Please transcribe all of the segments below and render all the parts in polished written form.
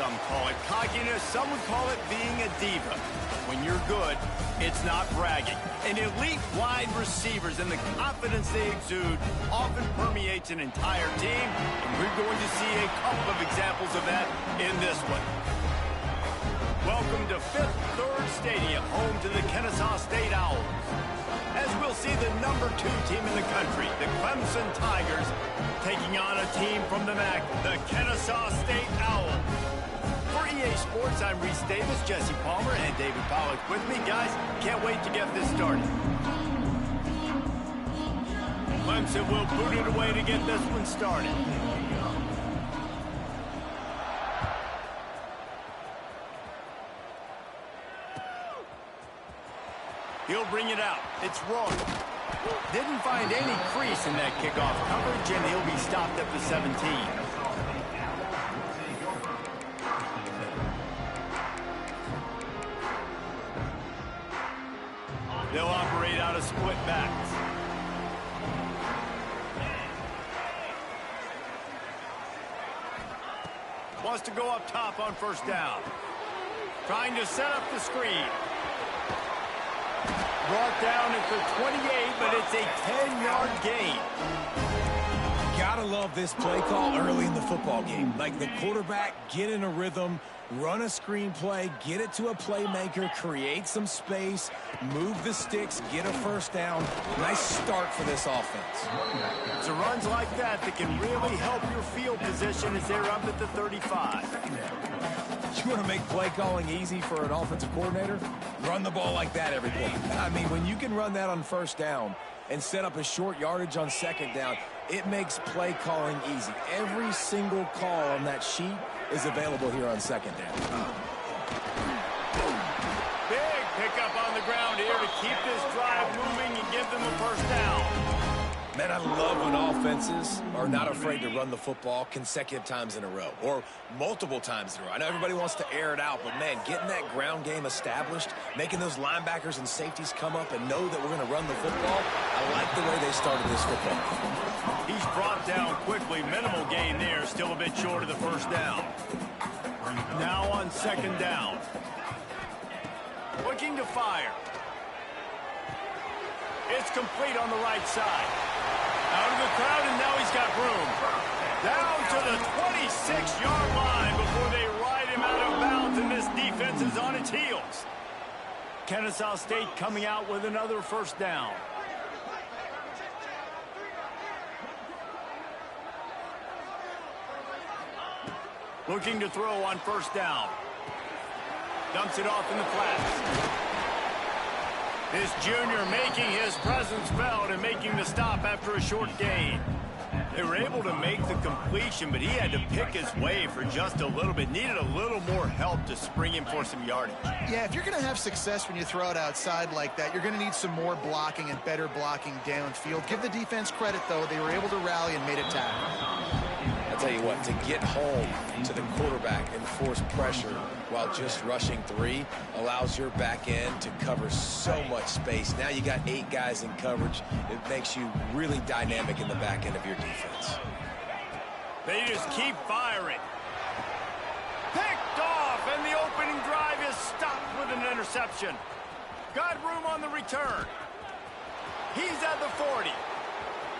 some call it cockiness, some would call it being a diva. When you're good, it's not bragging. And elite wide receivers and the confidence they exude often permeates an entire team, and we're going to see a couple of examples of that in this one. Welcome to Fifth Third Stadium, home to the Kennesaw State Owls. As we'll see the #2 team in the country, the Clemson Tigers, taking on a team from the MAC, the Kennesaw State Owls. For EA Sports, I'm Reese Davis, Jesse Palmer, and David Pollack with me. Guys, can't wait to get this started. Clemson will boot it away to get this one started. He'll bring it out. It's Roy. Didn't find any crease in that kickoff coverage, and he'll be stopped at the 17. They'll operate out of split backs. Wants to go up top on first down. Trying to set up the screen. Brought down at the 28, but it's a 10-yard gain. Gotta love this play call early in the football game. Like the quarterback, get in a rhythm, run a screen play, get it to a playmaker, create some space, move the sticks, get a first down. Nice start for this offense. It's runs like that that can really help your field position as they're up at the 35. You want to make play calling easy for an offensive coordinator? Run the ball like that every play. I mean, when you can run that on first down and set up a short yardage on second down, it makes play calling easy. Every single call on that sheet is available here on second down. Big pickup on the ground here to keep this drive moving and give them a first down. Man, I love when offenses are not afraid to run the football consecutive times in a row or multiple times in a row. I know everybody wants to air it out, but, man, getting that ground game established, making those linebackers and safeties come up and know that we're going to run the football, I like the way they started this football. He's brought down quickly. Minimal gain there. Still a bit short of the first down. Now on second down. Looking to fire. It's complete on the right side. Out of the crowd, and now he's got room. Down to the 26-yard line before they ride him out of bounds, and this defense is on its heels. Kennesaw State coming out with another first down. Looking to throw on first down. Dumps it off in the flats. This junior making his presence felt and making the stop after a short gain. They were able to make the completion, but he had to pick his way for just a little bit. Needed a little more help to spring him for some yardage. Yeah, if you're going to have success when you throw it outside like that, you're going to need some more blocking and better blocking downfield. Give the defense credit, though. They were able to rally and made a tackle. I'll tell you what, to get home to the quarterback and force pressure while just rushing three allows your back end to cover so much space. Now you got 8 guys in coverage. It makes you really dynamic in the back end of your defense. They just keep firing. Picked off, and the opening drive is stopped with an interception. Got room on the return. He's at the 40.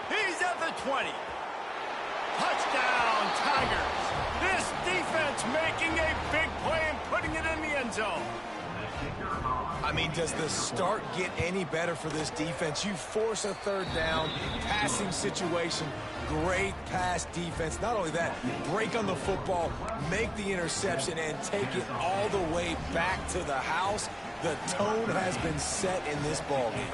He's at the 20. Touchdown, Tigers. This defense making a big play and putting it in the end zone. I mean, does the start get any better for this defense? You force a third down, passing situation, great pass defense. Not only that, break on the football, make the interception, and take it all the way back to the house. The tone has been set in this ballgame.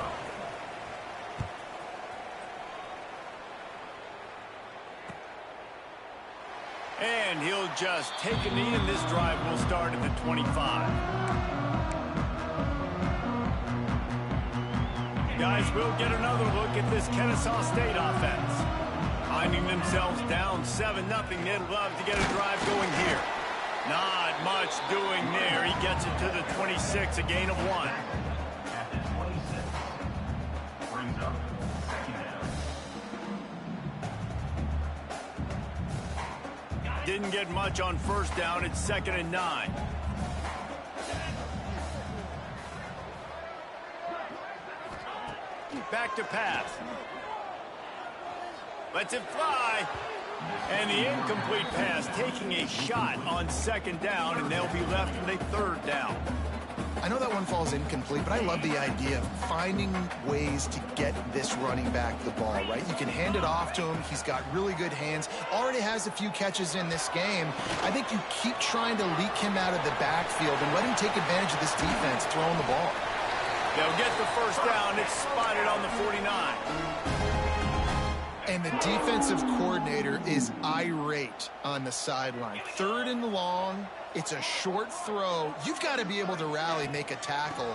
And he'll just take a knee, and this drive will start at the 25. Guys, we'll get another look at this Kennesaw State offense. Finding themselves down 7-0, they'd love to get a drive going here. Not much doing there. He gets it to the 26, a gain of 1. didn't get much on first down. It's 2nd and 9. Back to pass. Lets it fly. And the incomplete pass taking a shot on 2nd down, and they'll be left with a 3rd down. I know that one falls incomplete, but I love the idea of finding ways to get this running back the ball, right? You can hand it off to him. He's got really good hands. Already has a few catches in this game. I think you keep trying to leak him out of the backfield and let him take advantage of this defense throwing the ball. They'll get the 1st down. It's spotted on the 49. And the defensive coordinator is irate on the sideline. 3rd and long. It's a short throw. You've got to be able to rally, make a tackle,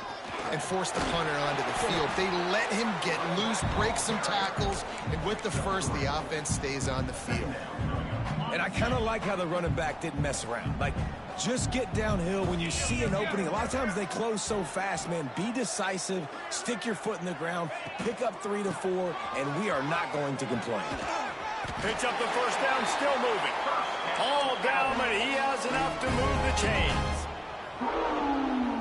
and force the punter onto the field. They let him get loose, break some tackles, and with the first, the offense stays on the field. And I kind of like how the running back didn't mess around. Like, just get downhill when you see an opening. A lot of times they close so fast, man. Be decisive, stick your foot in the ground, pick up 3 to 4, and we are not going to complain. Picks up the 1st down, still moving. All down, but he has enough to move the chains.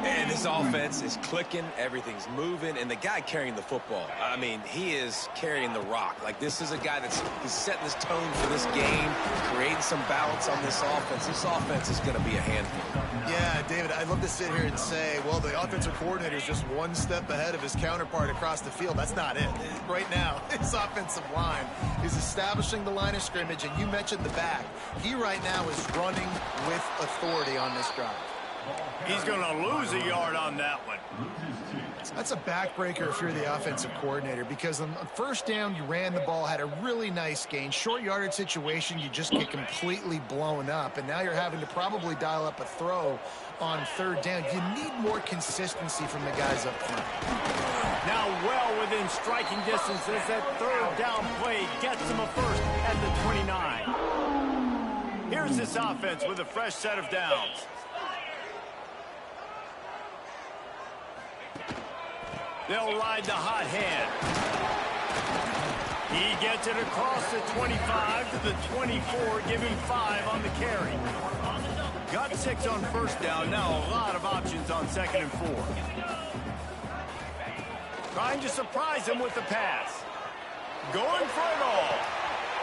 And this offense is clicking, everything's moving, and the guy carrying the football, I mean, he is carrying the rock. Like, this is a guy he's setting this tone for this game, creating some balance on this offense. This offense is going to be a handful. Yeah, David, I'd love to sit here and say, well, the offensive coordinator is just one step ahead of his counterpart across the field. That's not it. Right now, his offensive line is establishing the line of scrimmage, and you mentioned the back. He right now is running with authority on this drive. He's going to lose a yard on that one. That's a backbreaker if you're the offensive coordinator, because on 1st down, you ran the ball, had a really nice gain. Short yardage situation, you just get completely blown up, and now you're having to probably dial up a throw on 3rd down. You need more consistency from the guys up front. Now well within striking distance as that 3rd down play gets him a first at the 29. Here's this offense with a fresh set of downs. They'll ride the hot hand. He gets it across the 25 to the 24, give him 5 on the carry. Got 6 on 1st down, now a lot of options on 2nd and 4. Trying to surprise him with the pass. Going for it all.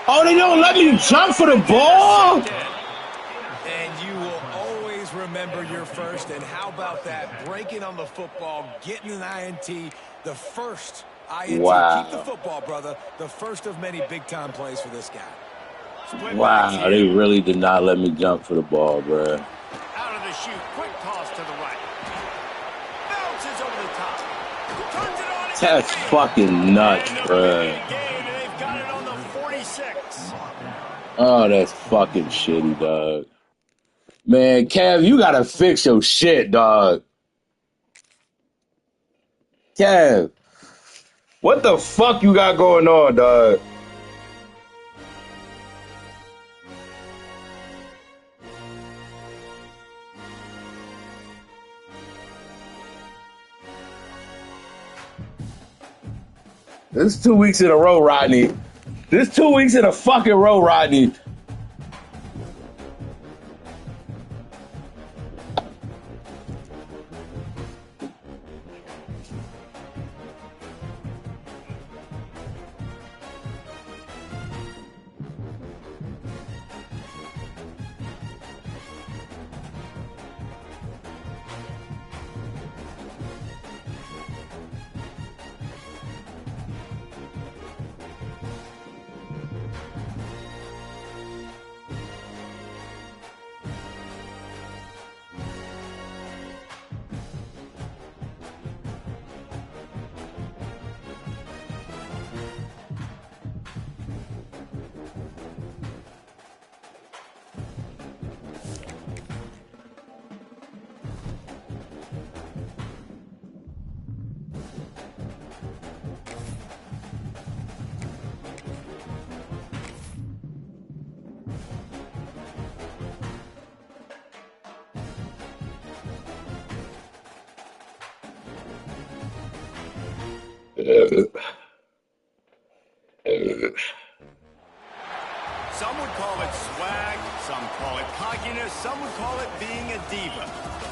Oh, they don't let me jump for the ball? And you will always remember your first. And how about that? Breaking on the football, getting an INT, the first INT. Wow. Keep the football, brother. The first of many big-time plays for this guy. Wow, they really did not let me jump for the ball, bro. Out of the chute, quick toss to the right. Bounces over the top. Turns it on. That's fucking nuts, bro. They've got it on the 46. Oh, that's fucking shitty, dog. Man, Kev, you gotta fix your shit, dog. Kev, what the fuck you got going on, dog? This is 2 weeks in a row, Rodney. This is 2 weeks in a fucking row, Rodney. Some would call it swag, some call cockiness, some would call it being a diva.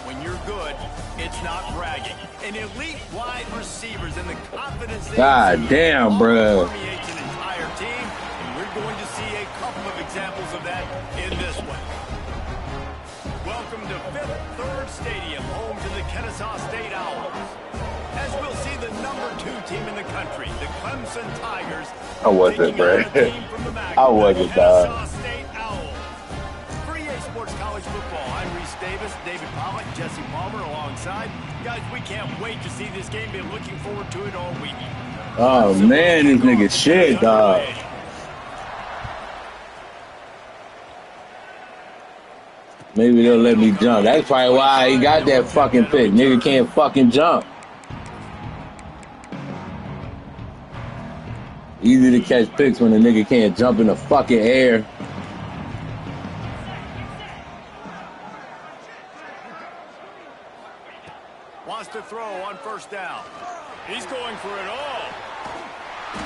When you're good, it's not bragging. And elite wide receivers and the confidence they God damn, bro. permeates an entire team, and we're going to see a couple of examples of that in this one. Welcome to Fifth Third Stadium, home to the Kennesaw State Owls. As we'll see the #2 team in the country, the Clemson Tigers. I wasn't, bro. I wasn't, dog. State Owls. For EA Sports College Football, I'm Reese Davis, David Pollock, Jesse Palmer alongside. Guys, we can't wait to see this game. Been looking forward to it all week. Oh, man, this nigga shit, dog. Maybe they'll let me jump. That's probably why he got that fucking pick. Nigga can't fucking jump. Easy to catch picks when a nigga can't jump in the fucking air. Wants to throw on first down. He's going for it all.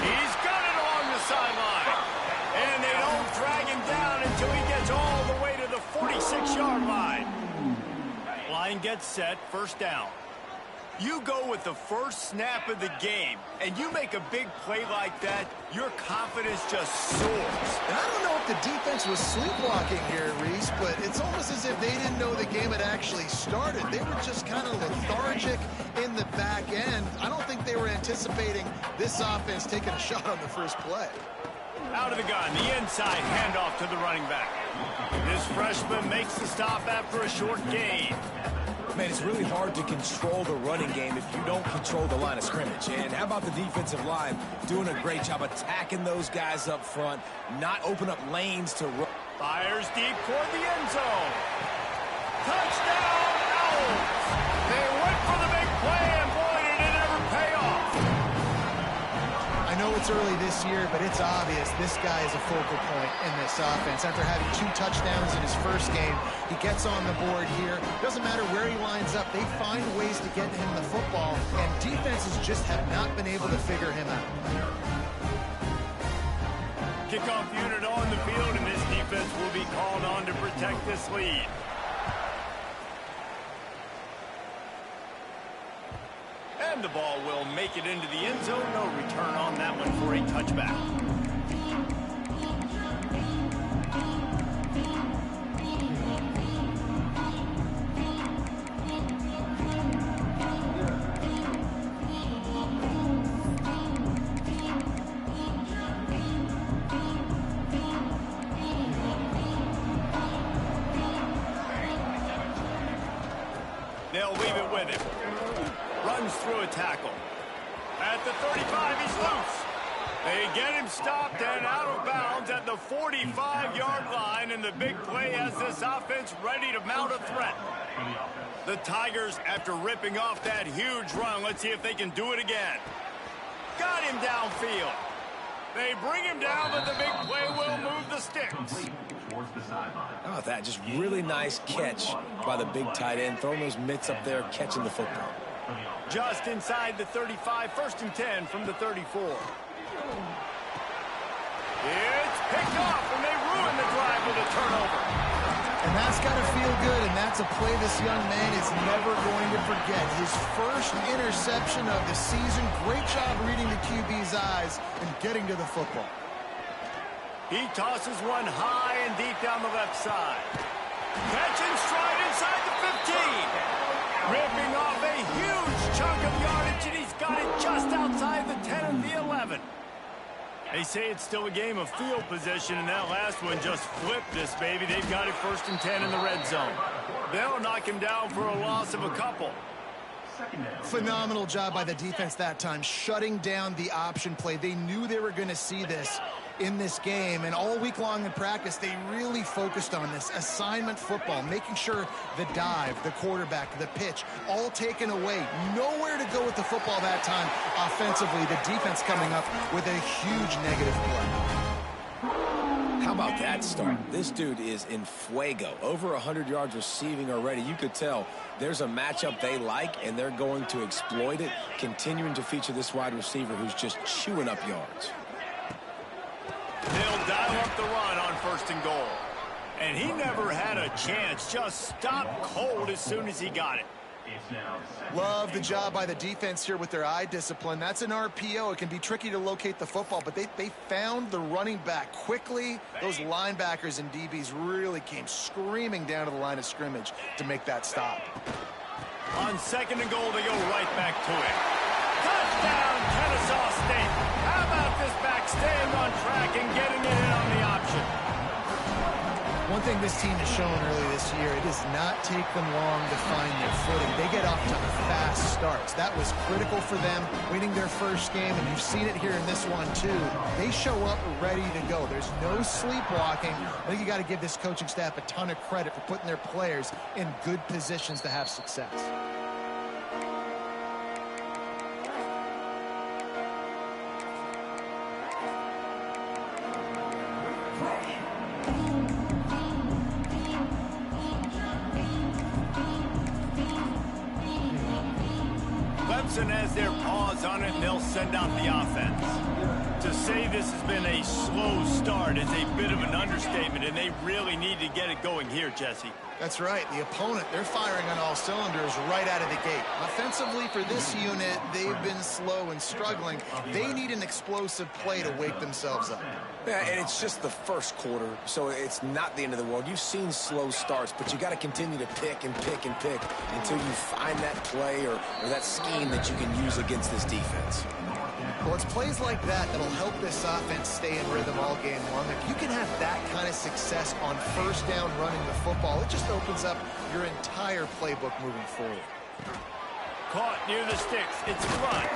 He's got it along the sideline. And they don't drag him down until he gets all the way to the 46-yard line. Line gets set, first down. You go with the first snap of the game, and you make a big play like that, your confidence just soars. And I don't know if the defense was sleepwalking here, Reese, but it's almost as if they didn't know the game had actually started. They were just kind of lethargic in the back end. I don't think they were anticipating this offense taking a shot on the first play. Out of the gun, the inside handoff to the running back. This freshman makes the stop after a short gain. Man, it's really hard to control the running game if you don't control the line of scrimmage. And how about the defensive line doing a great job attacking those guys up front, not open up lanes to run. Fires deep toward the end zone. Touchdown, Owls! They went for the big play, and boy, did it ever pay off. I know it's early this year, but it's obvious this guy is a focal point in this offense. After having 2 touchdowns in his first game, he gets on the board here. Doesn't matter where he lines up, they find ways to get him the football, and defenses just have not been able to figure him out. Kickoff unit on the field, and this defense will be called on to protect this lead. And the ball will make it into the end zone. No return on that one for a touchback. They'll leave it with him. Runs through a tackle. At the 35, he's loose. They get him stopped and out of bounds at the 45-yard line, and the big play has this offense ready to mount a threat. The Tigers, after ripping off that huge run, let's see if they can do it again. Got him downfield. They bring him down, but the big play will move the sticks. How about that? Just really nice catch by the big tight end, throwing those mitts up there, catching the football. Just inside the 35, 1st and 10 from the 34. It's picked off, and they ruin the drive with a turnover. And that's got to feel good, and that's a play this young man is never going to forget. His first interception of the season. Great job reading the QB's eyes and getting to the football. He tosses one high and deep down the left side. Catch and stride inside the 15. Ripping off a huge chunk of yardage, and he's got it just outside the 10 and the 11. They say it's still a game of field position, and that last one just flipped this baby. They've got it 1st and 10 in the red zone. They'll knock him down for a loss of a couple. Phenomenal job by the defense that time, shutting down the option play. They knew they were going to see this in this game, and all week long in practice, they really focused on this assignment football, making sure the dive, the quarterback, the pitch, all taken away. Nowhere to go with the football that time offensively. The defense coming up with a huge negative play. How about that start? This dude is in fuego. Over 100 yards receiving already. You could tell there's a matchup they like, and they're going to exploit it, continuing to feature this wide receiver who's just chewing up yards. They'll dial up the run on 1st and goal. And he never had a chance. Just stopped cold as soon as he got it. Love the job by the defense here with their eye discipline. That's an RPO. It can be tricky to locate the football, but they found the running back quickly. Those linebackers and DBs really came screaming down to the line of scrimmage to make that stop. On 2nd and goal, they go right back to it. Touchdown, Kennesaw State. How about this back staying on track and getting it in on the option? One thing this team has shown early this year, it does not take them long to find their footing. They get off to fast starts. That was critical for them, winning their first game, and you've seen it here in this one too. They show up ready to go. There's no sleepwalking. I think you got to give this coaching staff a ton of credit for putting their players in good positions to have success. Clemson has their paws on it, and they'll send out the offense. To say this has been a slow start is a bit of an understatement, and they really need to get it going here, Jesse. That's right. The opponent, they're firing on all cylinders right out of the gate. Offensively for this unit, they've been slow and struggling. They need an explosive play to wake themselves up. Yeah, and it's just the first quarter, so it's not the end of the world. You've seen slow starts, but you got to continue to pick and pick and pick until you find that play or that scheme that you can use against this defense. Well, it's plays like that that'll help this offense stay in rhythm all game long. If you can have that kind of success on first down running the football, it just opens up your entire playbook moving forward. Caught near the sticks. It's a run.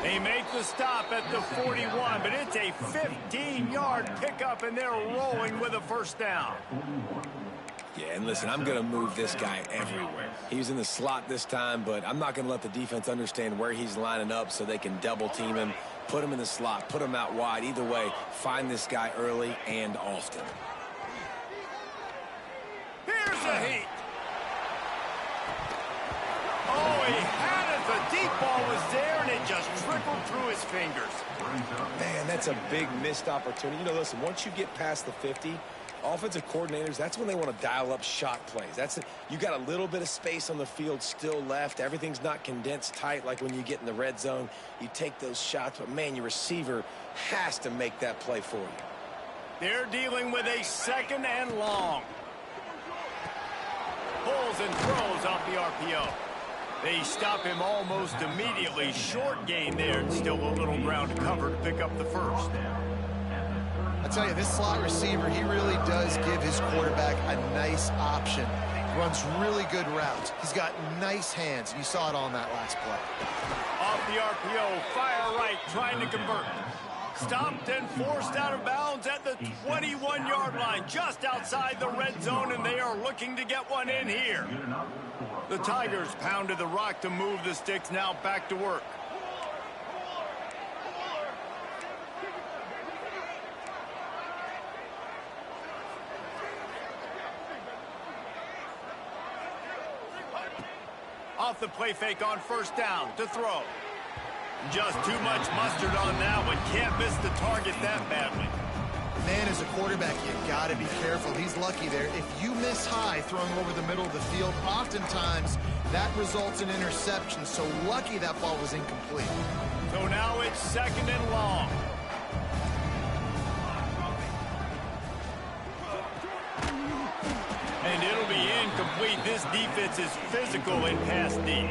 They make the stop at the 41, but it's a 15-yard pickup, and they're rolling with a first down. Yeah, and listen, I'm going to move this guy everywhere. He's in the slot this time, but I'm not going to let the defense understand where he's lining up so they can double-team him, put him in the slot, put him out wide. Either way, find this guy early and often. Here's a heat. Oh, he had it. The deep ball was there, and it just trickled through his fingers. Man, that's a big missed opportunity. You know, listen, once you get past the 50, offensive coordinators, that's when they want to dial up shot plays. You got a little bit of space on the field still left. Everything's not condensed tight like when you get in the red zone. You take those shots, but, man, your receiver has to make that play for you. They're dealing with a 2nd and long. Pulls and throws off the RPO. They stop him almost immediately. Short gain there, and still a little ground to cover to pick up the first. I tell you, this slot receiver, he really does give his quarterback a nice option. Runs really good routes. He's got nice hands. You saw it on that last play. Off the RPO, fire right, trying to convert. Stopped and forced out of bounds at the 21-yard line, just outside the red zone, and they are looking to get one in here. The Tigers pounded the rock to move the sticks, now back to work. Off the play fake on first down to throw. Just too much mustard on that one. Can't miss the target that badly. Man, as a quarterback, you got to be careful. He's lucky there. If you miss high throwing over the middle of the field, oftentimes that results in interception. So lucky that ball was incomplete. So now it's 2nd and long. And it'll be incomplete. This defense is physical in pass D.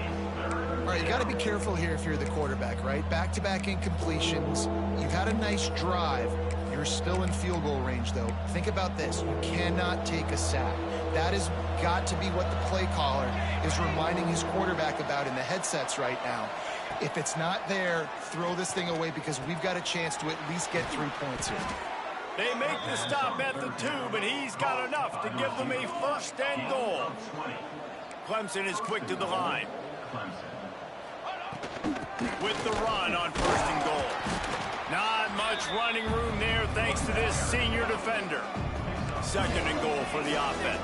All right, you got to be careful here if you're the quarterback, right? Back-to-back incompletions. You've had a nice drive. You're still in field goal range, though. Think about this. You cannot take a sack. That has got to be what the play caller is reminding his quarterback about in the headsets right now. If it's not there, throw this thing away because we've got a chance to at least get 3 points here. They make the stop at the 2, but he's got enough to give them a 1st and goal. Clemson is quick to the line. With the run on 1st and goal. Not much running room there thanks to this senior defender. 2nd and goal for the offense.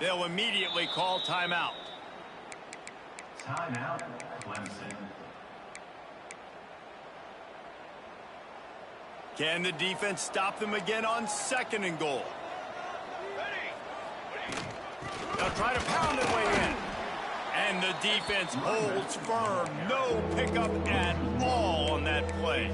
They'll immediately call timeout. Timeout, Clemson. Can the defense stop them again on 2nd and goal? They'll try to pound their way in. And the defense holds firm. No pickup at all on that play.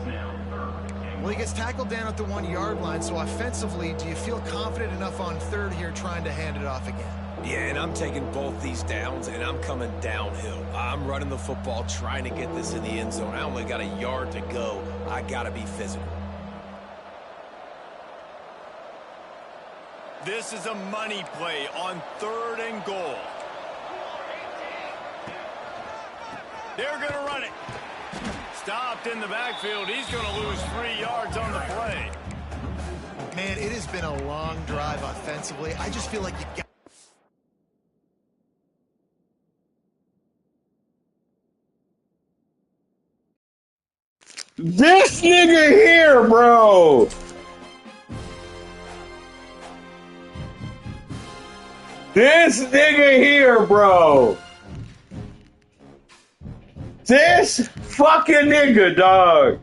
Well, he gets tackled down at the 1-yard line, so offensively, do you feel confident enough on 3rd here trying to hand it off again? Yeah, and I'm taking both these downs, and I'm coming downhill. I'm running the football, trying to get this in the end zone. I only got a yard to go. I got to be physical. This is a money play on 3rd and goal. They're going to run it. Stopped in the backfield. He's going to lose 3 yards on the play. Man, it has been a long drive offensively. I just feel like you got... This nigga here, bro. This nigga here, bro. This fucking nigga, dog.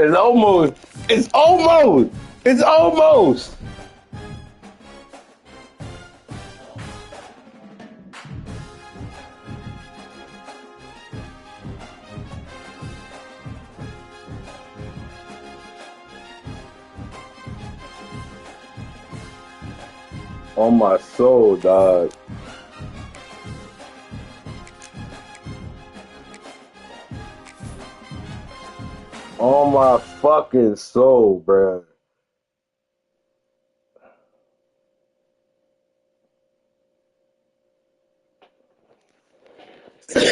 It's almost. It's almost. It's almost. On my soul, dog. On my fucking soul, bruh. Some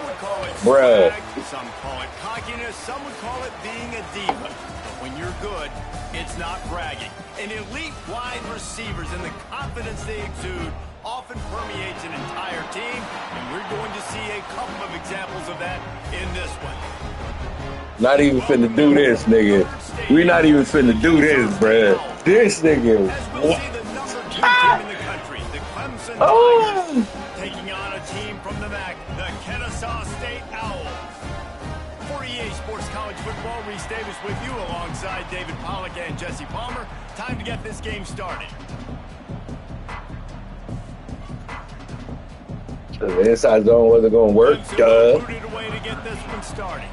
would call it Bruh. swag, some call it cockiness, some would call it being a diva. But when you're good, it's not bragging. And elite wide receivers and the confidence they exude often permeates an entire team, and we're going to see a couple of examples of that in this one. Not even finna do this, nigga. We not even finna do this, bruh. This nigga. As we'll see the number 2 team in the country, the Clemson Tigers, taking on a team from the MAC, the Kennesaw State Owls. For EA Sports College Football, Reese Davis with you alongside David Pollack and Jesse Palmer. Time to get this game started. The inside zone wasn't gonna work, Clemson duh. booted away to get this one started.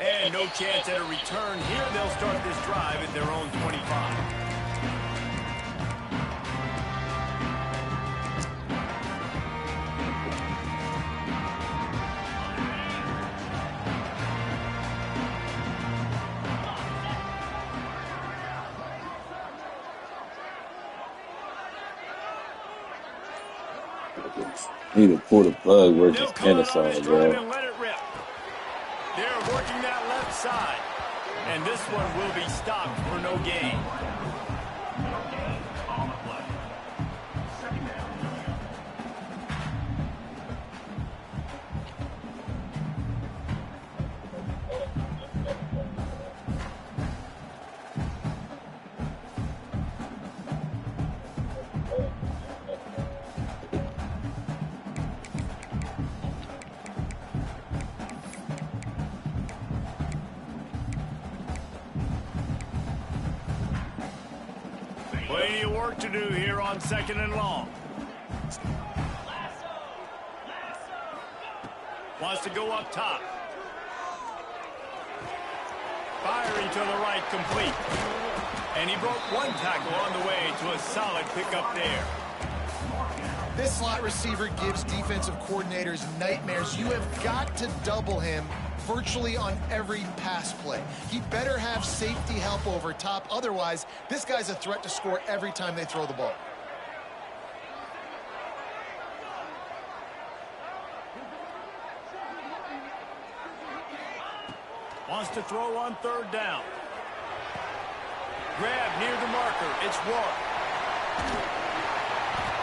And no chance at a return here. They'll start this drive at their own 25. Need to pull the plug They'll versus come out on Kennesaw, his drive bro. and let it rip. They're working that left side. And this one will be stopped for no gain. Plenty of work to do here on 2nd and long. Wants to go up top. Firing to the right, complete. And he broke one tackle on the way to a solid pickup there. This slot receiver gives defensive coordinators nightmares. You have got to double him virtually on every pass play. He better have safety help over top. Otherwise, this guy's a threat to score every time they throw the ball. Wants to throw on 3rd down. Grab near the marker. It's Rourke.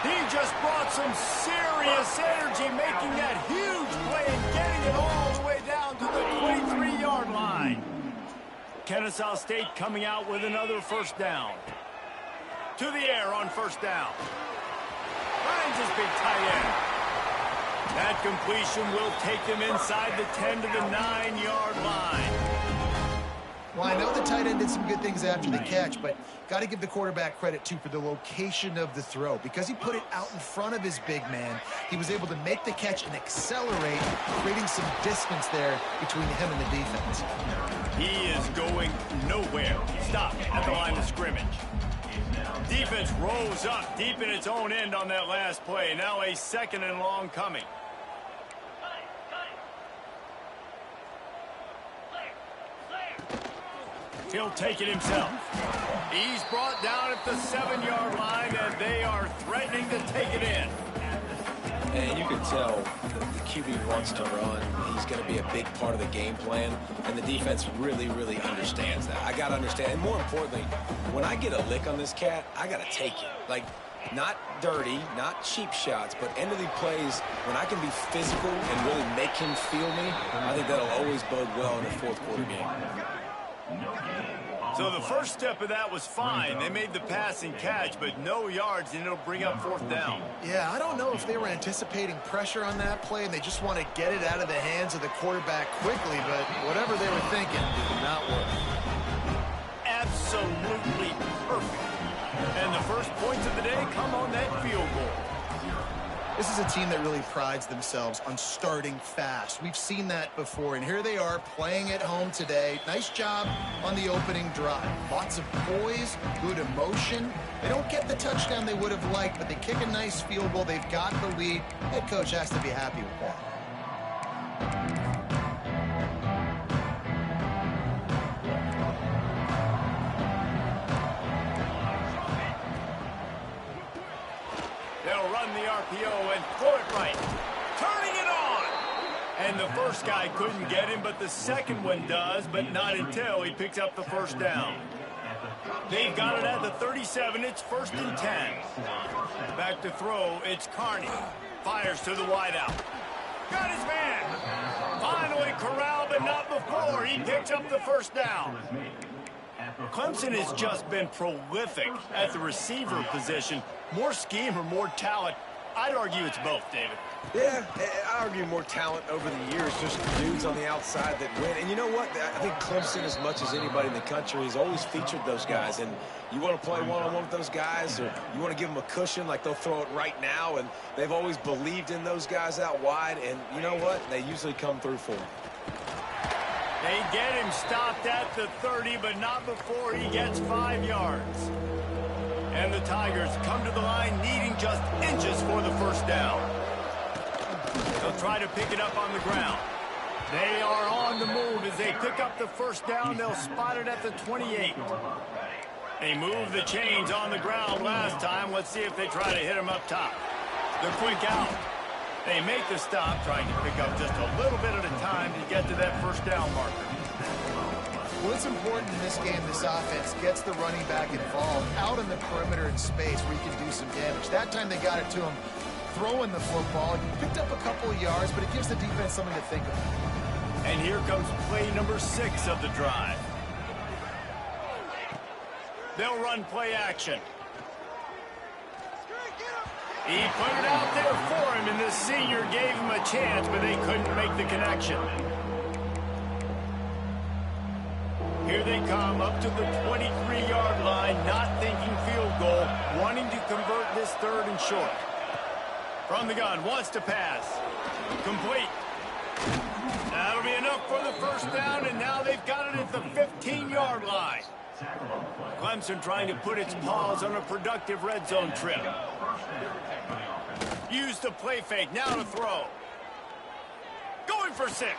He just brought some serious energy, making that huge play and getting it all the way down to the 23-yard line. Kennesaw State coming out with another 1st down. To the air on 1st down. Finds his big tight end. That completion will take him inside the 10 to the 9-yard line. Well, I know the tight end did some good things after the catch, but got to give the quarterback credit, too, for the location of the throw. Because he put it out in front of his big man, he was able to make the catch and accelerate, creating some distance there between him and the defense. He is going nowhere. Stop at the line of scrimmage. Defense rolls up deep in its own end on that last play. Now a 2nd and long coming. He'll take it himself. He's brought down at the 7-yard line, and they are threatening to take it in. And you can tell the QB wants to run. He's going to be a big part of the game plan, and the defense really, really understands that. I got to understand, and more importantly, when I get a lick on this cat, I got to take it. Like, not dirty, not cheap shots, but end of the plays, when I can be physical and really make him feel me, I think that'll always bode well in a 4th quarter game. So the first step of that was fine. They made the passing catch, but no yards, and it'll bring up 4th down. Yeah, I don't know if they were anticipating pressure on that play, and they just want to get it out of the hands of the quarterback quickly, but whatever they were thinking did not work. Absolutely perfect. And the first points of the day come on that field goal. This is a team that really prides themselves on starting fast. We've seen that before, and here they are playing at home today. Nice job on the opening drive. Lots of poise, good emotion. They don't get the touchdown they would have liked, but they kick a nice field goal. They've got the lead. Head coach has to be happy with that. They'll run the RPO and throw it right. Turning it on. And the first guy couldn't get him, but the second one does, but not until he picks up the 1st down. They've got it at the 37. It's 1st and 10. Back to throw. It's Carney. Fires to the wideout. Got his man. Finally corralled, but not before. He picks up the 1st down. Clemson has just been prolific at the receiver position. More scheme or more talent? I'd argue it's both, David. Yeah, I argue more talent over the years, just dudes on the outside that win. And you know what? I think Clemson, as much as anybody in the country, has always featured those guys. And you want to play one-on-one with those guys, or you want to give them a cushion, like they'll throw it right now. And they've always believed in those guys out wide. And you know what? They usually come through for them. They get him stopped at the 30, but not before he gets 5 yards. And the Tigers come to the line needing just inches for the 1st down. They'll try to pick it up on the ground. They are on the move as they pick up the 1st down. They'll spot it at the 28. They moved the chains on the ground last time. Let's see if they try to hit him up top. The quick out. They make the stop, trying to pick up just a little bit at a time to get to that first down marker. Well, it's important in this game, this offense gets the running back involved out in the perimeter in space where you can do some damage. That time they got it to him throwing the football. He picked up a couple of yards, but it gives the defense something to think about. And here comes play number 6 of the drive. They'll run play action. He put it out there for him, and the senior gave him a chance, but they couldn't make the connection. Here they come up to the 23-yard line, not thinking field goal, wanting to convert this third and short. From the gun, wants to pass. Complete. That'll be enough for the first down, and now they've got it at the 15-yard line. Clemson trying to put its paws on a productive red zone trip. Use the play fake, now to throw. Going for 6.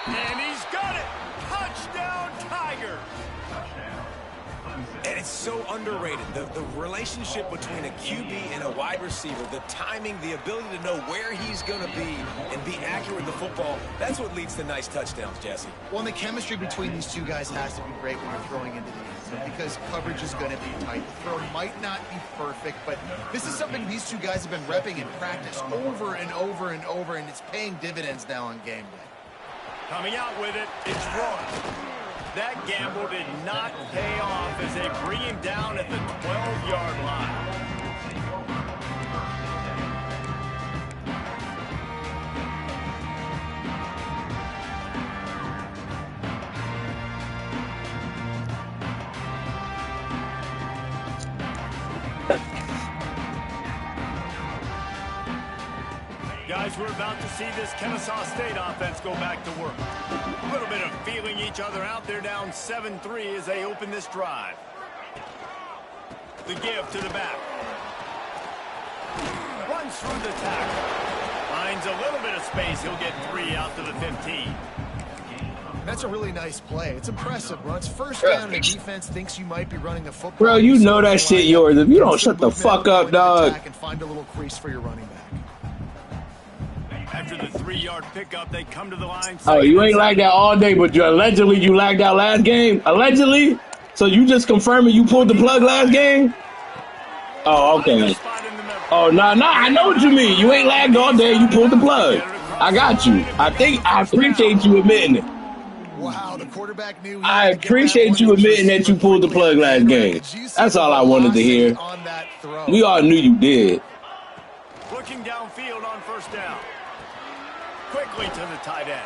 And he's got it. Touchdown, Tigers. And it's so underrated. The relationship between a QB and a wide receiver, the timing, the ability to know where he's going to be and be accurate with the football, that's what leads to nice touchdowns, Jesse. Well, and the chemistry between these two guys has to be great when you're throwing into the end zone because coverage is going to be tight. The throw might not be perfect, but this is something these two guys have been repping in practice over and over and over, and it's paying dividends now on game day. Coming out with it, it's Roy. That gamble did not pay off as they bring him down at the 12-yard line. Guys, we're about to see this Kennesaw State offense go back to work. A little bit of feeling each other out. They're down 7-3 as they open this drive. The give to the back. Runs through the tackle. Finds a little bit of space. He'll get 3 out to the 15. That's a really nice play. It's impressive, bro. It's first down, and the defense thinks you might be running the football. Bro, you know that shit yours. If you don't shut the fuck up, dog. And find a little crease for your running back. After the 3-yard pickup, they come to the line. Oh, you ain't like that all day, but allegedly you lagged out last game? Allegedly? So you just confirming you pulled the plug last game? Oh, okay. Oh, nah, I know what you mean. You ain't lagged all day, you pulled the plug. I got you. I appreciate you admitting it. Wow, the quarterback knew. I appreciate you admitting that you pulled the plug last game. That's all I wanted to hear. We all knew you did. Looking downfield on first down. Quickly to the tight end.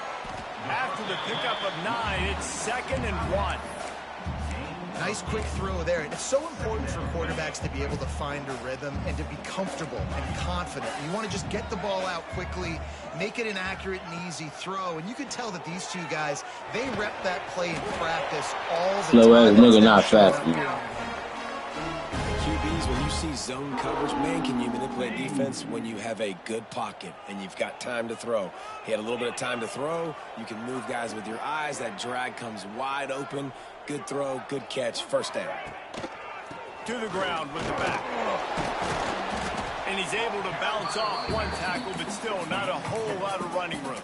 After the pickup of 9, it's 2nd and 1. Nice quick throw there. It's so important for quarterbacks to be able to find a rhythm and to be comfortable and confident. You want to just get the ball out quickly, make it an accurate and easy throw. And you can tell that these two guys, they rep that play in practice all the time. Slow ass nigga, not fast enough. QBs, when you see zone coverage, man, can you manipulate defense when you have a good pocket and you've got time to throw? He had a little bit of time to throw. You can move guys with your eyes. That drag comes wide open. Good throw, good catch, first down. To the ground with the back. And he's able to bounce off one tackle, but still not a whole lot of running room.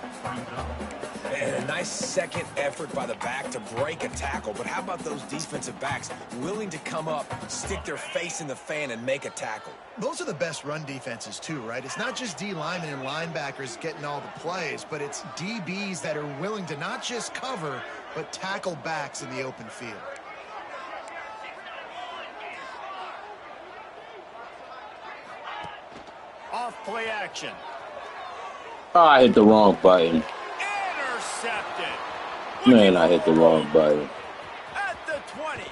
And a nice second effort by the back to break a tackle. But how about those defensive backs willing to come up, stick their face in the fan, and make a tackle? Those are the best run defenses, too, right? It's not just D linemen and linebackers getting all the plays, but it's DBs that are willing to not just cover, but tackle backs in the open field. Off play action. Oh, I hit the wrong button. Intercepted. Man, I hit the wrong button. At the 20.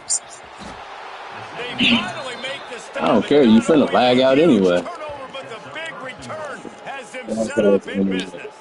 They finally make the stop. I don't care. You finna lag out anyway. Turnover, but the big return has them set up in business.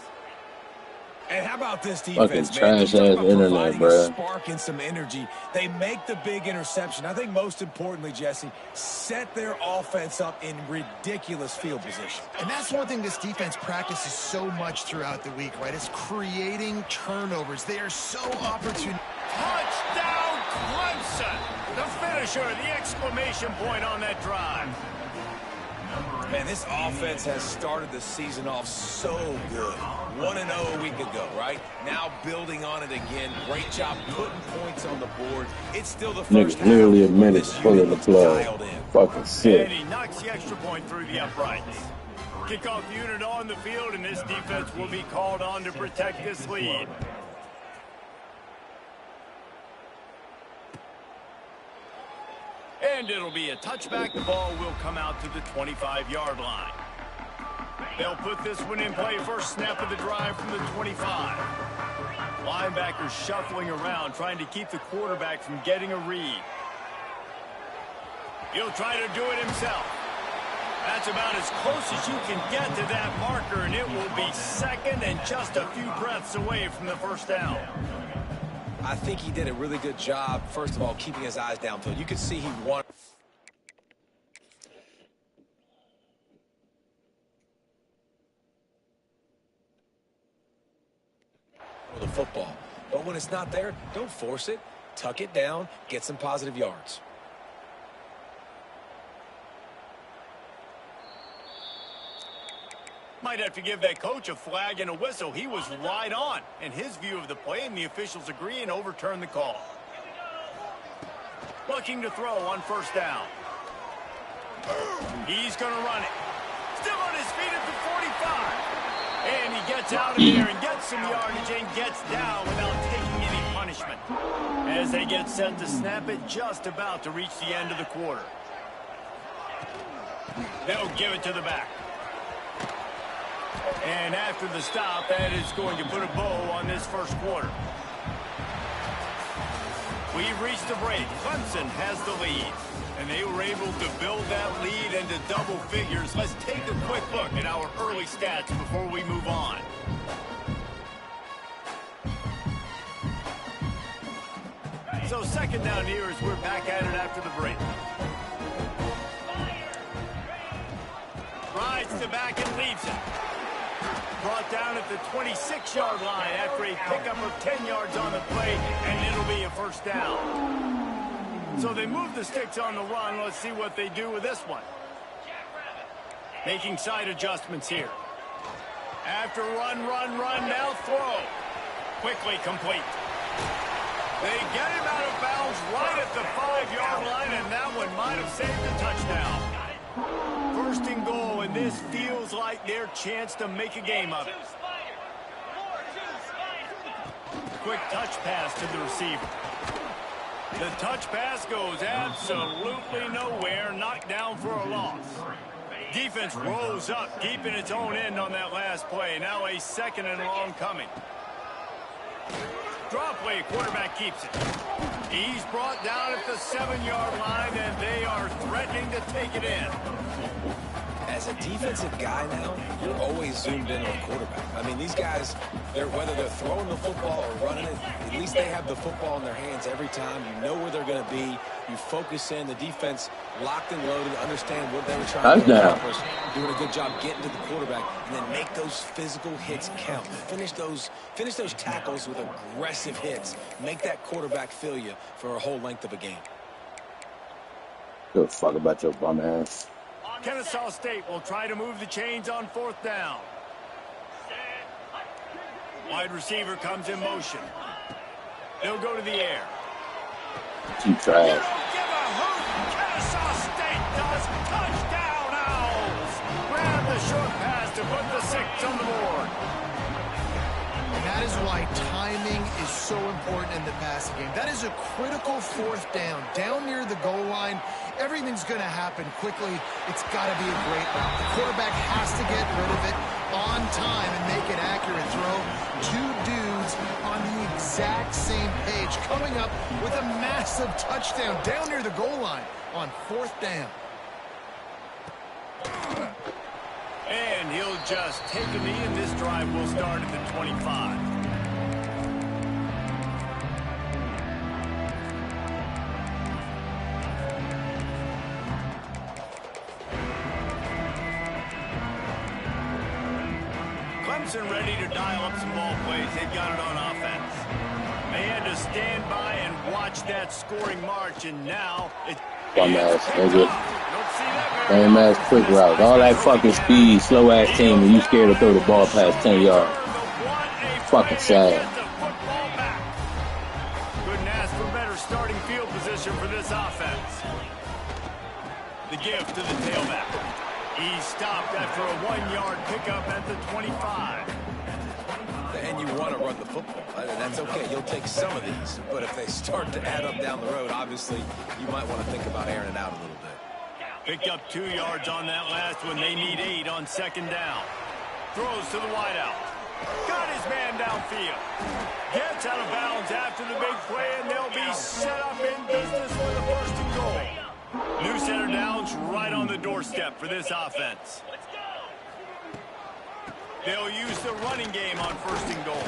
And how about this defense, fucking man? trash ass internet, bro. Spark and some energy. They make the big interception. I think most importantly, Jesse, set their offense up in ridiculous field position. And that's one thing this defense practices so much throughout the week, right? It's creating turnovers. They are so opportune. Touchdown, Clemson! The finisher, the exclamation point on that drive. Man, this offense has started the season off so good. 1-0 a week ago, right? Now building on it again. Great job putting points on the board. It's still the first half. Literally a minute pulling the plug. Fucking sick. And he knocks the extra point through the uprights. Kickoff unit on the field, and this defense will be called on to protect this lead. And it'll be a touchback. The ball will come out to the 25-yard line. They'll put this one in play. First snap of the drive from the 25. Linebackers shuffling around, trying to keep the quarterback from getting a read. He'll try to do it himself. That's about as close as you can get to that marker, and it will be second and just a few breaths away from the first down. I think he did a really good job, first of all, keeping his eyes downfield. You could see he wanted the football. But when it's not there, don't force it. Tuck it down, get some positive yards. Might have to give that coach a flag and a whistle. He was right on in his view of the play, and the officials agree and overturn the call. Looking to throw on first down. He's going to run it. Still on his feet at the 45. And he gets out of there and gets some yardage and gets down without taking any punishment. As they get set to snap it, just about to reach the end of the quarter. They'll give it to the back. And after the stop, that is going to put a bow on this first quarter. We've reached the break. Clemson has the lead. And they were able to build that lead into double figures. Let's take a quick look at our early stats before we move on. So second down here as we're back at it after the break. Rides to back and leaves it. Brought down at the 26-yard line after a pickup of 10 yards on the play, and it'll be a first down. So they move the sticks on the run. Let's see what they do with this one. Making side adjustments here. After run, now throw. Quickly complete. They get him out of bounds right at the 5-yard line, and that one might have saved the touchdown. First and goal, and this feels like their chance to make a game of it. Quick touch pass to the receiver. The touch pass goes absolutely nowhere, knocked down for a loss. Defense rose up, keeping its own end on that last play. Now a second and long coming. Draw play, quarterback keeps it. He's brought down at the 7-yard line, and they are threatening to take it in. As a defensive guy now, you're always zoomed in on the quarterback. I mean, these guys, whether they're throwing the football or running it, at least they have the football in their hands every time. You know where they're going to be. You focus in. The defense locked and loaded, understand what they were trying to accomplish, doing a good job getting to the quarterback, and then make those physical hits count. Finish those tackles with aggressive hits. Make that quarterback feel you for a whole length of a game. Give a fuck about your bum ass. Kennesaw State will try to move the chains on fourth down. Wide receiver comes in motion. They'll go to the air. Too trash. You don't give a hoot. Kennesaw State does. Touchdown, Owls. Grab the short pass to put the 6 on the board. That is why timing is so important in the passing game. That is a critical fourth down. Down near the goal line, everything's going to happen quickly. It's got to be a great route. The quarterback has to get rid of it on time and make an accurate throw. Two dudes on the exact same page coming up with a massive touchdown down near the goal line on fourth down. And he'll just take a knee, and this drive will start at the 25. Clemson ready to dial up some ball plays. They've got it on offense. They had to stand by and watch that scoring march, and now it's... Dumbass, No Lame ass quick route. All that fucking speed, slow ass team, and you scared to throw the ball past 10 yards. Fucking sad. Couldn't ask for better starting field position for this offense. The gift to the tailback. He stopped after a 1-yard pickup at the 25. And you want to run the football. That's okay. You'll take some of these. But if they start to add up down the road, obviously, you might want to think about airing it out a little bit. Picked up 2 yards on that last one. They need 8 on second down. Throws to the wideout. Got his man downfield. Gets out of bounds after the big play, and they'll be set up in business for the first and goal. New center downs right on the doorstep for this offense. They'll use the running game on first and goal.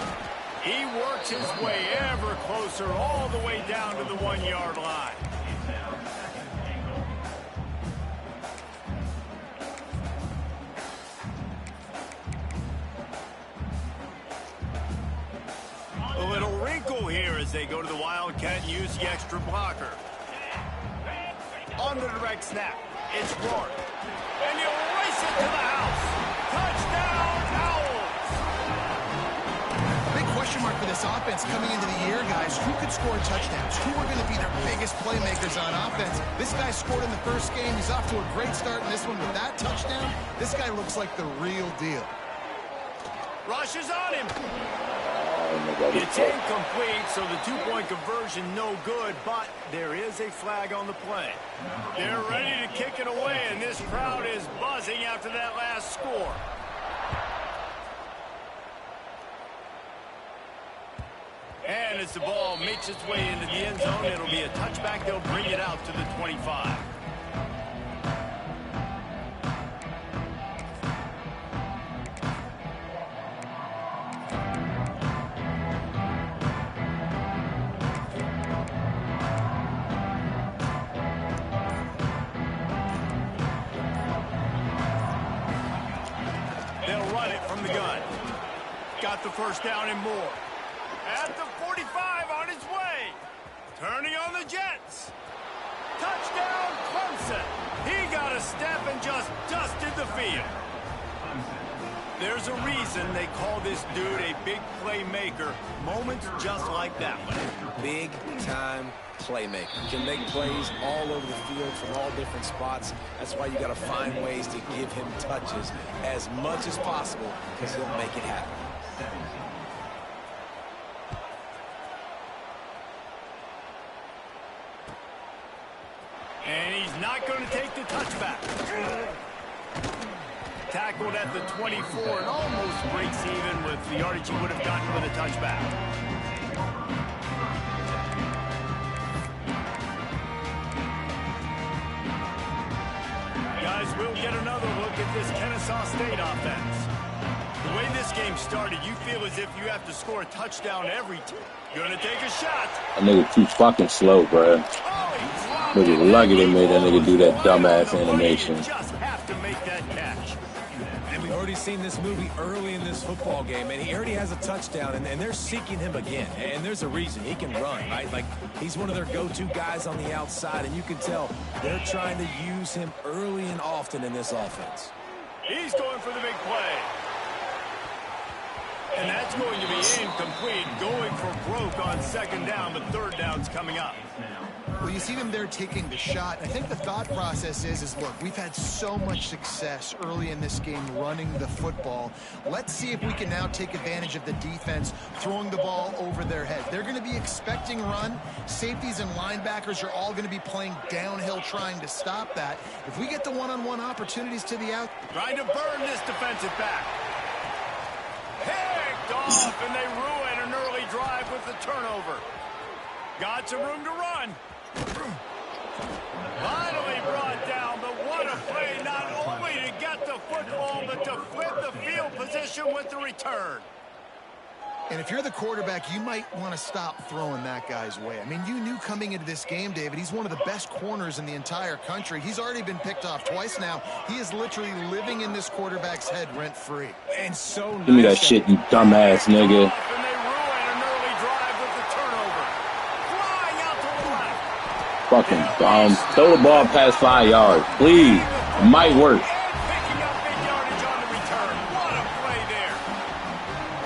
He works his way ever closer all the way down to the 1-yard line. A little wrinkle here as they go to the Wildcat and use the extra blocker. On the direct snap, it's Rourke. And he'll race it to the house. Touchdown, Owls! A big question mark for this offense coming into the year, guys. Who could score touchdowns? Who are going to be their biggest playmakers on offense? This guy scored in the first game. He's off to a great start in this one with that touchdown. This guy looks like the real deal. Rushes on him. It's incomplete, so the 2-point conversion no good, but there is a flag on the play. They're ready to kick it away, and this crowd is buzzing after that last score. And as the ball makes its way into the end zone, it'll be a touchback. They'll bring it out to the 25. Got the first down and more. At the 45 on his way. Turning on the Jets. Touchdown, Clemson. He got a step and just dusted the field. There's a reason they call this dude a big playmaker. Moments just like that one. Big-time playmaker. Can make plays all over the field from all different spots. That's why you got to find ways to give him touches as much as possible because he'll make it happen. And he's not going to take the touchback. Tackled at the 24 and almost breaks even with the yardage he would have gotten with a touchback. Guys, we'll get another look at this Kennesaw State offense. The way this game started, you feel as if you have to score a touchdown every time. Gonna take a shot. That nigga too fucking slow, bro. Nigga lucky they made that nigga do that dumbass animation. Just have to make that catch. And we've already seen this movie early in this football game, and he already has a touchdown, and they're seeking him again. And there's a reason. He can run, right? Like, he's one of their go-to guys on the outside, and you can tell they're trying to use him early and often in this offense. He's going for the big play. And that's going to be incomplete, going for broke on second down, but third down's coming up. Well, you see them there taking the shot. I think the thought process is look, we've had so much success early in this game running the football. Let's see if we can now take advantage of the defense throwing the ball over their head. They're going to be expecting run. Safeties and linebackers are all going to be playing downhill trying to stop that. If we get the one-on-one opportunities to the out. Trying to burn this defensive back. Picked off, and they ruin an early drive with the turnover. Got some room to run. Finally brought down, but what a play, not only to get the football, but to flip the field position with the return. And if you're the quarterback, you might want to stop throwing that guy's way. I mean, you knew coming into this game, David, he's one of the best corners in the entire country. He's already been picked off twice now. He is literally living in this quarterback's head rent-free. And so give me that shit, you dumbass nigga. Fucking throw the ball past 5 yards, please. It might work. Picking up big yardage on the return. What a play there.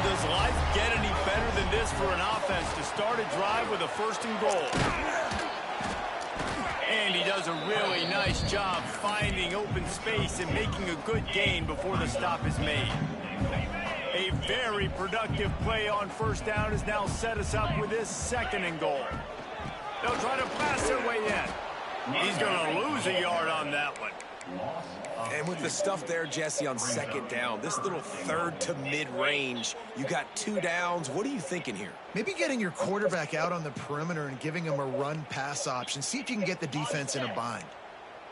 Does life get any better than this for an offense to start a drive with a 1st and goal? And he does a really nice job finding open space and making a good gain before the stop is made. A very productive play on 1st down has now set us up with this 2nd and goal. They'll try to pass their way in. He's going to lose a yard on that one. And with the stuff there, Jesse, on 2nd down, this little 3rd to mid-range, you got 2 downs. What are you thinking here? Maybe getting your quarterback out on the perimeter and giving him a run-pass option. See if you can get the defense in a bind.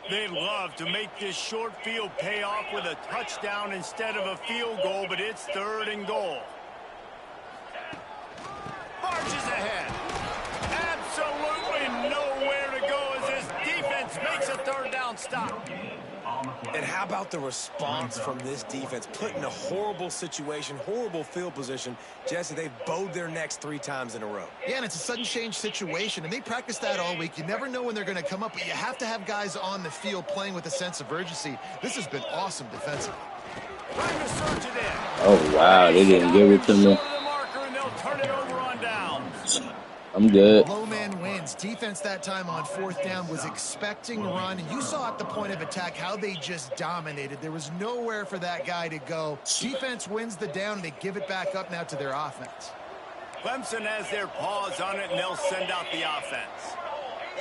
They'd love to make this short field pay off with a touchdown instead of a field goal, but it's 3rd and goal. Marches ahead. Absolutely nowhere to go as this defense makes a 3rd down stop. And how about the response from this defense? Put in a horrible situation, horrible field position. Jesse, they've bowed their necks 3 times in a row. Yeah, and it's a sudden change situation, and they practice that all week. You never know when they're going to come up, but you have to have guys on the field playing with a sense of urgency. This has been awesome defensively. Trying to surge it in. Oh, wow. They didn't give it to me. The marker, and they'll turn it over on downs. I'm good. Low man wins. Defense that time on 4th down was expecting a run, and you saw at the point of attack how they just dominated. There was nowhere for that guy to go. Defense wins the down, and they give it back up now to their offense. Clemson has their paws on it, and they'll send out the offense.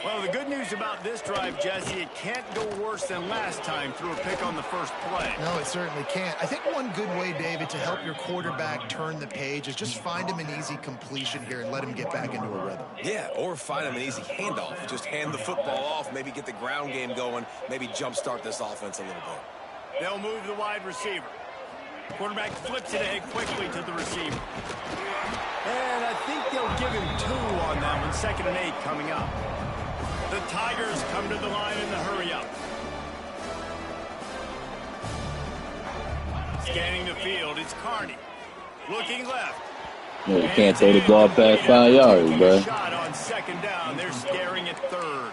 Well, the good news about this drive, Jesse, it can't go worse than last time through a pick on the 1st play. No, it certainly can't. I think one good way, David, to help your quarterback turn the page is just find him an easy completion here and let him get back into a rhythm. Yeah, or find him an easy handoff. Just hand the football off, maybe get the ground game going, maybe jumpstart this offense a little bit. They'll move the wide receiver. Quarterback flips it ahead quickly to the receiver. And I think they'll give him 2 on that one. 2nd and 8 coming up. The Tigers come to the line in the hurry-up. Scanning the field, it's Carney. Looking left. Yeah, you can't throw the ball past 5 yards, bro. Shot on 2nd down. They're staring at 3rd.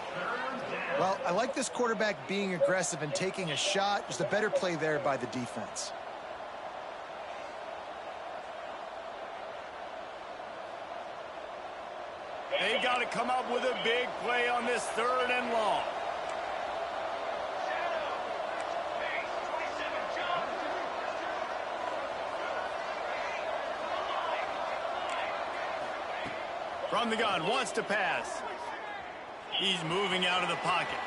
Well, I like this quarterback being aggressive and taking a shot. Just a better play there by the defense. They've got to come up with a big play on this 3rd and long. From the gun, wants to pass. He's moving out of the pocket.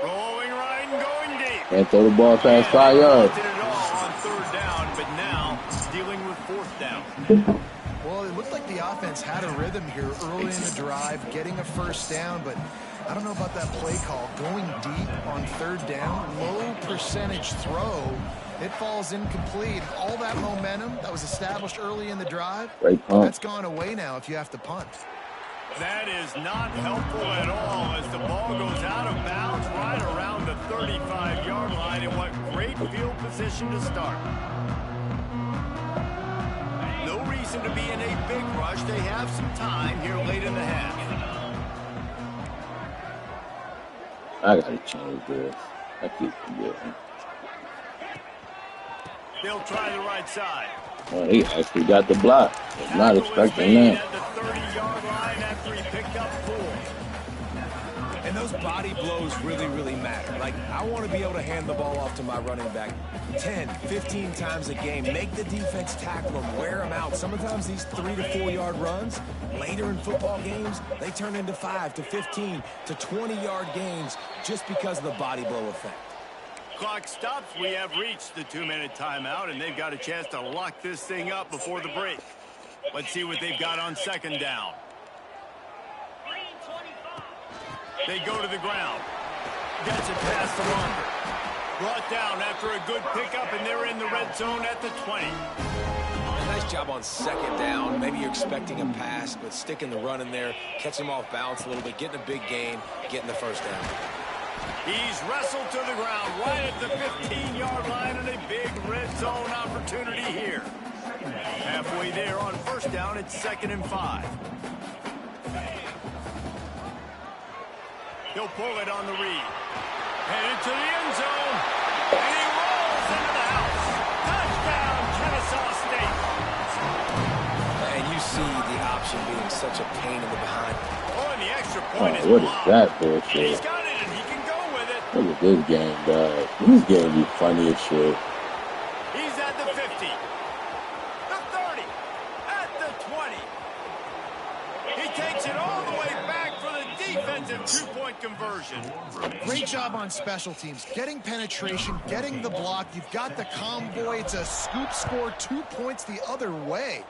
Rolling right and going deep. Can't throw the ball past 5 yards. Did it all on 3rd down, but now dealing with 4th down. Well, it looked like the offense had a rhythm here early in the drive, getting a 1st down, but I don't know about that play call. Going deep on 3rd down, low percentage throw, it falls incomplete. All that momentum that was established early in the drive, that's gone away now if you have to punt. That is not helpful at all as the ball goes out of bounds right around the 35-yard line. And what great field position to start. No reason to be in a big rush. They have some time here late in the half. I gotta change this. I keep forgetting. They'll try the right side. Well, he actually got the block. I'm not expecting that. At the 30-yard line after he picked up 4. And those body blows really, really matter. Like, I want to be able to hand the ball off to my running back 10, 15 times a game. Make the defense tackle them, wear them out. Sometimes these 3 to 4 yard runs, later in football games, they turn into 5 to 15 to 20-yard gains just because of the body blow effect. Clock stops. We have reached the 2-minute timeout, and they've got a chance to lock this thing up before the break. Let's see what they've got on 2nd down. They go to the ground. Gets it past the marker. Brought down after a good pickup, and they're in the red zone at the 20. Nice job on 2nd down. Maybe you're expecting a pass, but sticking the run in there, catching him off balance a little bit, getting a big gain, getting the 1st down. He's wrestled to the ground right at the 15-yard line, and a big red zone opportunity here. Halfway there on 1st down, it's 2nd and 5. He'll pull it on the read. Headed to the end zone. And he rolls into the house. Touchdown, Kennesaw State. And you see the option being such a pain in the behind. Oh, and the extra point is what is blocked. that bullshit? He's got it, and he can go with it. Look at this game, dog. This game be funny as shit. He's at the 50, the 30, at the 20. He takes it all the way back for the defensive two-point conversion. Great job on special teams. Getting penetration, getting the block. You've got the convoy. It's a scoop score, 2 points the other way.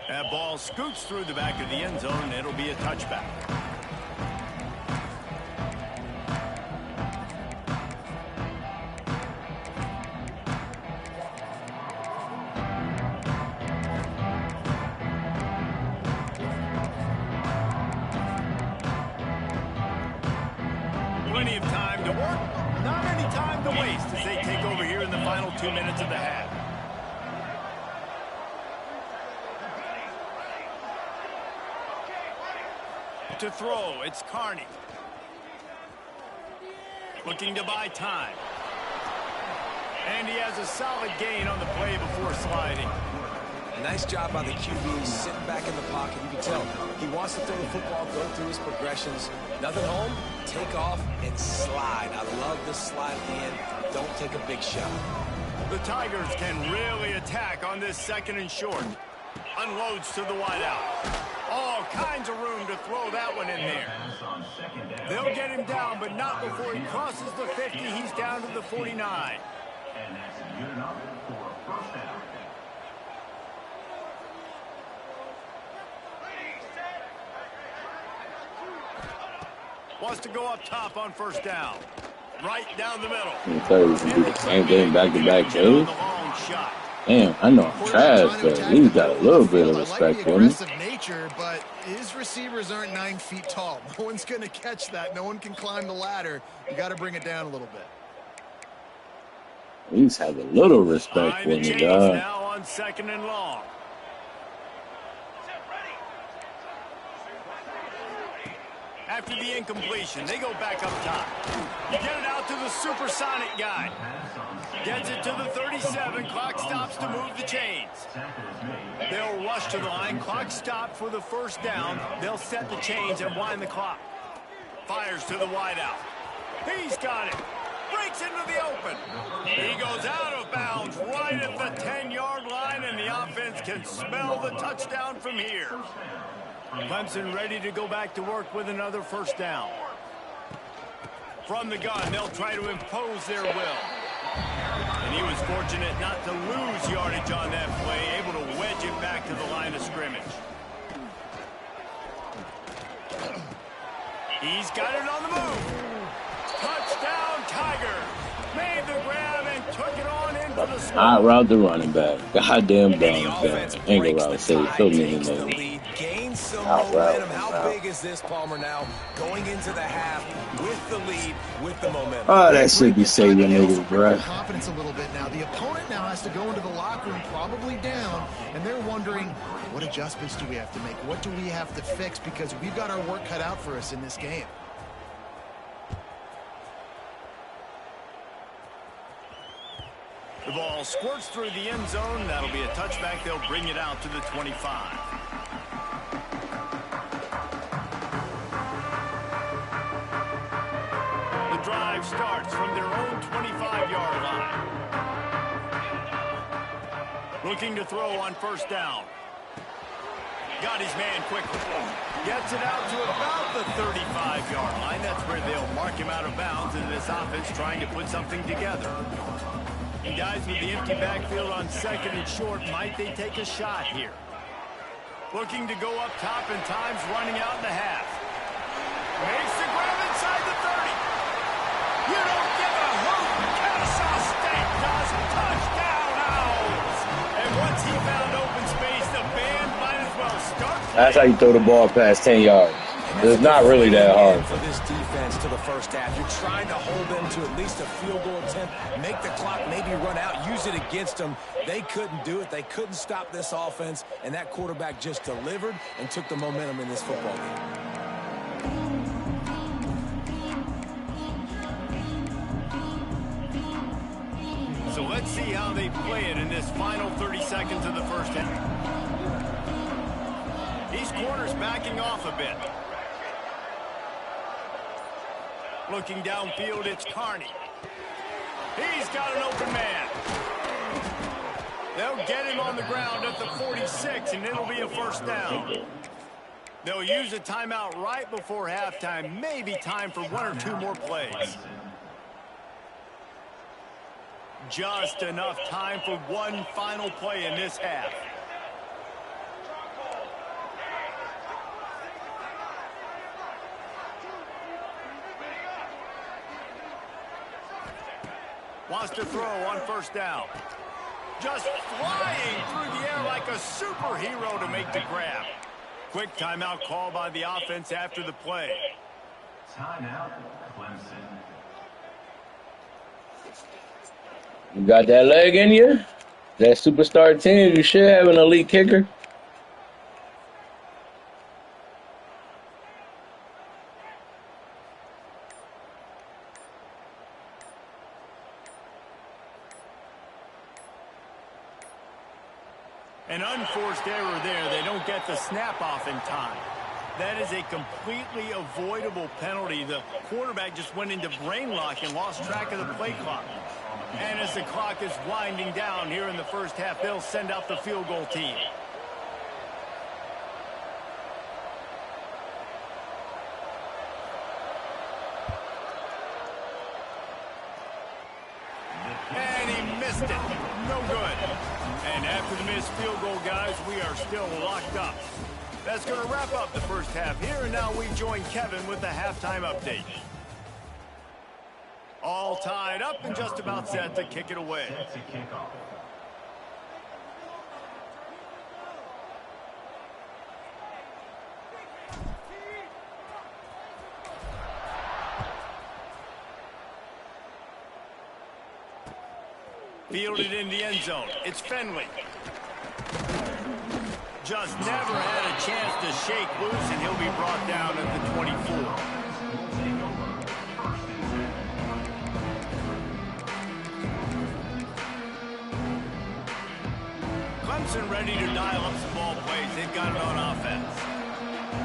That ball scoots through the back of the end zone, and it'll be a touchback. Plenty of time to work, not any time to waste as they take over here in the final 2 minutes of the half. To throw, it's Carney. Looking to buy time. And he has a solid gain on the play before sliding. Nice job by the QB, sitting back in the pocket. You can tell he wants to throw the football, go through his progressions. Nothing home, take off and slide. I love the slide hand. Don't take a big shot. The Tigers can really attack on this second and short. Unloads to the wideout. All kinds of room to throw that one in there. They'll get him down, but not before he crosses the 50. He's down to the 49. And that's good enough for a first down. Wants to go up top on first down. Right down the middle. I tell you, you can do the same thing back-to-back games. Damn, I know I'm trash, but he's got a little bit of respect for me. Nature, but his receivers aren't 9 feet tall. No one's going to catch that. No one can climb the ladder. You got to bring it down a little bit. He's have a little respect for me, dog. Now on second and long. After the incompletion, they go back up top. You get it out to the supersonic guy. Gets it to the 37. Clock stops to move the chains. They'll rush to the line. Clock stopped for the first down. They'll set the chains and wind the clock. Fires to the wideout. He's got it. Breaks into the open. He goes out of bounds right at the 10-yard line, and the offense can smell the touchdown from here. Clemson ready to go back to work with another first down. From the gun, they'll try to impose their will. And he was fortunate not to lose yardage on that play, able to wedge it back to the line of scrimmage. He's got it on the move. Touchdown, Tigers. Made the grab and took it on in for the score. Hot route to running back. Goddamn down back. Ain't gonna say so many names. Gains some momentum. How big is this, Palmer, now? Going into the half with the lead, with the momentum. Oh, that should be saving niggas, bro. Confidence a little bit now. The opponent now has to go into the locker room probably down, and they're wondering, what adjustments do we have to make? What do we have to fix? Because we've got our work cut out for us in this game. The ball squirts through the end zone. That'll be a touchback. They'll bring it out to the 25. The drive starts from their own 25-yard line. Looking to throw on first down. Got his man quickly. Gets it out to about the 35-yard line. That's where they'll mark him out of bounds, and this offense trying to put something together. And guys with the empty backfield on second and short, might they take a shot here? Looking to go up top, and time's running out in the half. Makes the grab inside the 30. You don't give a hoot. Kennesaw State does. Touchdown, Owls. And once he found open space, the band might as well start playing. That's how you throw the ball past 10 yards. It's not really that hard. For this defense to the first half, you're trying to hold them to at least a field goal attempt, make the clock maybe run out, use it against them. They couldn't do it. They couldn't stop this offense, and that quarterback just delivered and took the momentum in this football game. Let's see how they play it in this final 30 seconds of the first half. These corners backing off a bit. Looking downfield, it's Carney. He's got an open man. They'll get him on the ground at the 46, and it'll be a first down. They'll use a timeout right before halftime. Maybe time for one or two more plays. Just enough time for one final play in this half. Wants to throw on first down. Just flying through the air like a superhero to make the grab. Quick timeout call by the offense after the play. Timeout, Clemson. You got that leg in you? That superstar team, you should have an elite kicker. An unforced error there. They don't get the snap off in time. That is a completely avoidable penalty. The quarterback just went into brain lock and lost track of the play clock. And as the clock is winding down here in the first half, they'll send out the field goal team. And he missed it. No good. And after the missed field goal, guys, we are still locked up. That's going to wrap up the first half here, and now we join Kevin with the halftime update. All tied up and just about set to kick it away. Set to kick off. Fielded in the end zone. It's Fenley. Just never had a chance to shake loose, and he'll be brought down at the 24. Clemson ready to dial up some ball plays. They've got it on offense.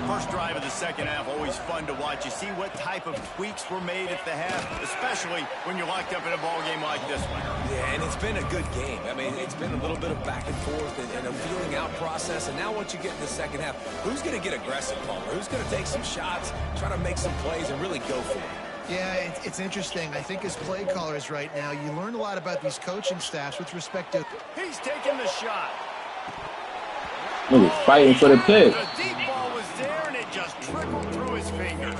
First drive of the second half, always fun to watch. You see what type of tweaks were made at the half, especially when you're locked up in a ball game like this one. Yeah, and it's been a good game. I mean, it's been a little bit of back and forth and a feeling out process. And now once you get in the second half, who's going to get aggressive, Palmer? Who's going to take some shots, try to make some plays, and really go for it? Yeah, it's interesting. I think as play callers right now, you learn a lot about these coaching staffs with respect to... He's taking the shot. He was fighting for the pick. The deep ball was there, and it just trickled through his fingers.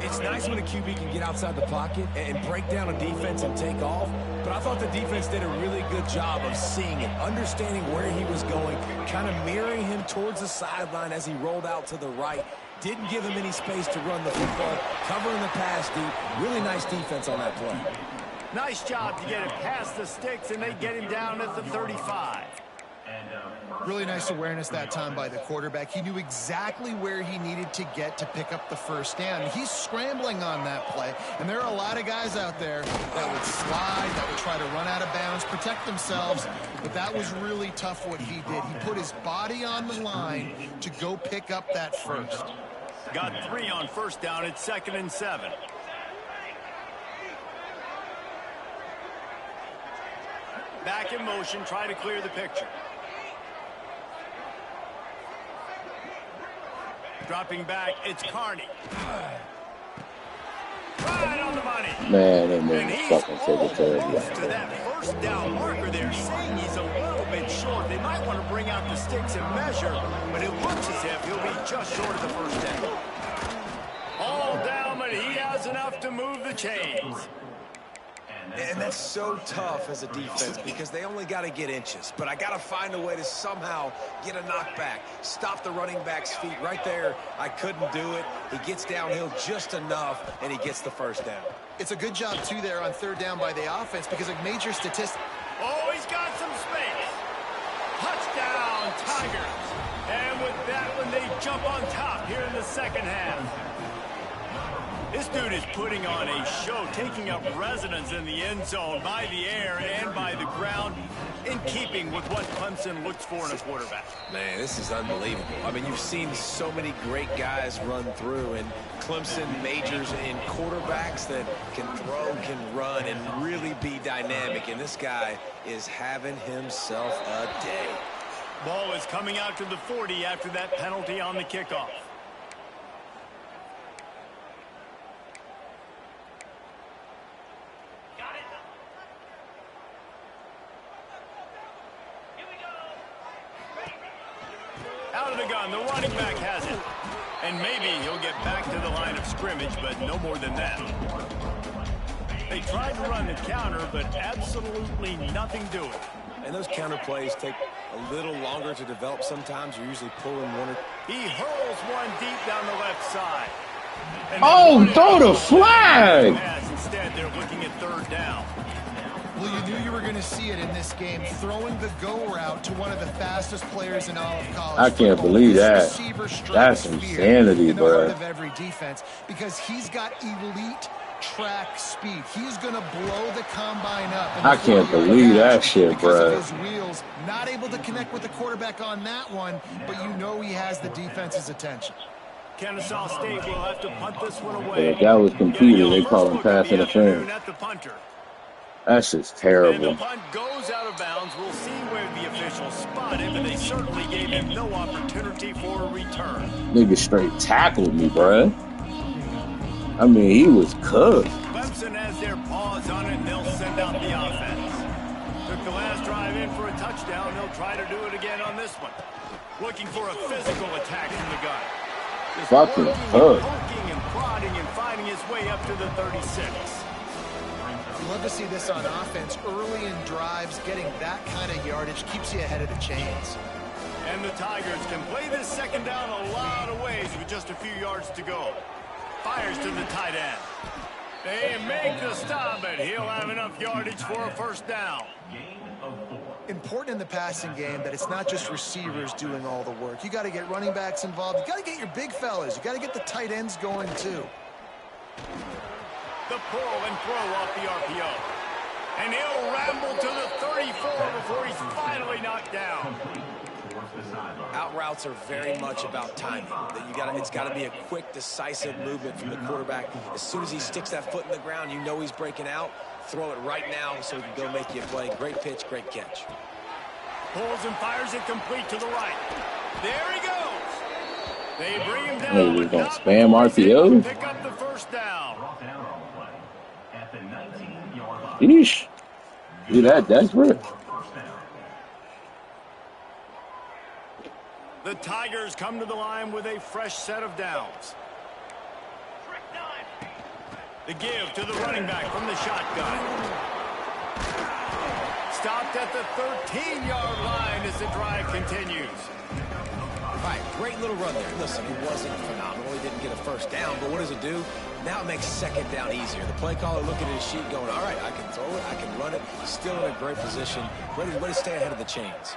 It's nice when a QB can get outside the pocket and break down a defense and take off, but I thought the defense did a really good job of seeing it, understanding where he was going, kind of mirroring him towards the sideline as he rolled out to the right. Didn't give him any space to run the football, covering the pass deep. Really nice defense on that play. Nice job to get it past the sticks, and they get him down at the 35. Really nice awareness that time by the quarterback. He knew exactly where he needed to get to pick up the first down. He's scrambling on that play, and there are a lot of guys out there that would slide, that would try to run out of bounds, protect themselves, but that was really tough what he did. He put his body on the line to go pick up that first. Got 3 on first down. It's 2nd and 7. Back in motion, try to clear the picture. Dropping back, it's Carney. Right on the money. Man, they made And me he's fucking take it to almost to that first down marker there, saying he's a little bit short. They might want to bring out the sticks and measure, but it looks as if he'll be just short of the first down. All down, but he has enough to move the chains. And that's so tough as a defense because they only got to get inches. But I got to find a way to somehow get a knockback, stop the running back's feet. Right there, I couldn't do it. He gets downhill just enough, and he gets the first down. It's a good job, too, there on third down by the offense because a major statistic... Oh, he's got some space. Touchdown, Tigers. And with that one, they jump on top here in the second half. This dude is putting on a show, taking up residence in the end zone by the air and by the ground, in keeping with what Clemson looks for in a quarterback. Man, this is unbelievable. I mean, you've seen so many great guys run through, and Clemson majors in quarterbacks that can throw, can run, and really be dynamic. And this guy is having himself a day. Ball is coming out to the 40 after that penalty on the kickoff. Out of the gun, the running back has it. And maybe he'll get back to the line of scrimmage, but no more than that. They tried to run the counter, but absolutely nothing doing. And those counter plays take a little longer to develop sometimes. You're usually pulling one or... He hurls one deep down the left side. Oh, throw the flag! Instead, they're looking at third down. Well, you knew you were going to see it in this game, throwing the go route to one of the fastest players in all of college. I can't believe that. That's insanity, bro. Of every defense, because he's got elite track speed. He's going to blow the combine up. I can't believe that shit, bro. His wheels, not able to connect with the quarterback on that one, but you know he has the defense's attention. Kennesaw State will have to punt this one away. If that was completed, they call him pass interference. That's just terrible. And the punt goes out of bounds. We'll see where the officials spot him, but they certainly gave him no opportunity for a return. Nigga straight tackled me, bruh. I mean, he was cooked. Clemson has their paws on it, and they'll send out the offense. Took the last drive in for a touchdown. They'll try to do it again on this one. Looking for a physical attack from the gun. Just fucking cooked. Poking and prodding and finding his way up to the 36. You love to see this on offense. Early in drives, getting that kind of yardage keeps you ahead of the chains. And the Tigers can play this second down a lot of ways with just a few yards to go. Fires to the tight end. They make the stop, but he'll have enough yardage for a first down. Important in the passing game that it's not just receivers doing all the work. You got to get running backs involved. You got to get your big fellas. You got to get the tight ends going too. The pull and throw off the RPO. And he'll ramble to the 34 before he's finally knocked down. Out routes are very much about timing. It's got to be a quick, decisive movement from the quarterback. As soon as he sticks that foot in the ground, you know he's breaking out. Throw it right now so he can go make you a play. Great pitch, great catch. Pulls and fires it complete to the right. There he goes. They bring him down. Hey, we're going to spam RPO? Pick up the first down. Yeesh. You that desperate? The Tigers come to the line with a fresh set of downs. The give to the running back from the shotgun. Stopped at the 13-yard line as the drive continues. All right, great little run there. Listen, he wasn't phenomenal. He didn't get a first down, but what does it do? Now it makes second down easier. The play caller looking at his sheet going, all right, I can throw it, I can run it. Still in a great position. Ready to stay ahead of the chains.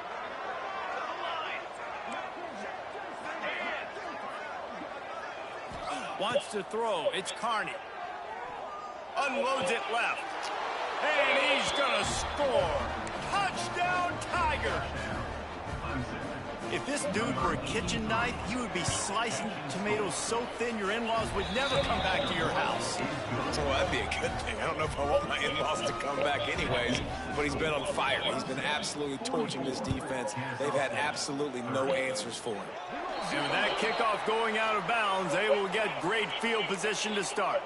Wants to throw. It's Carney. Unloads it left. And he's going to score. Touchdown, Tigers. If this dude were a kitchen knife, he would be slicing tomatoes so thin your in-laws would never come back to your house. So that'd be a good thing. I don't know if I want my in-laws to come back anyways, but he's been on fire. He's been absolutely torching this defense. They've had absolutely no answers for him. And with that kickoff going out of bounds, they will get great field position to start.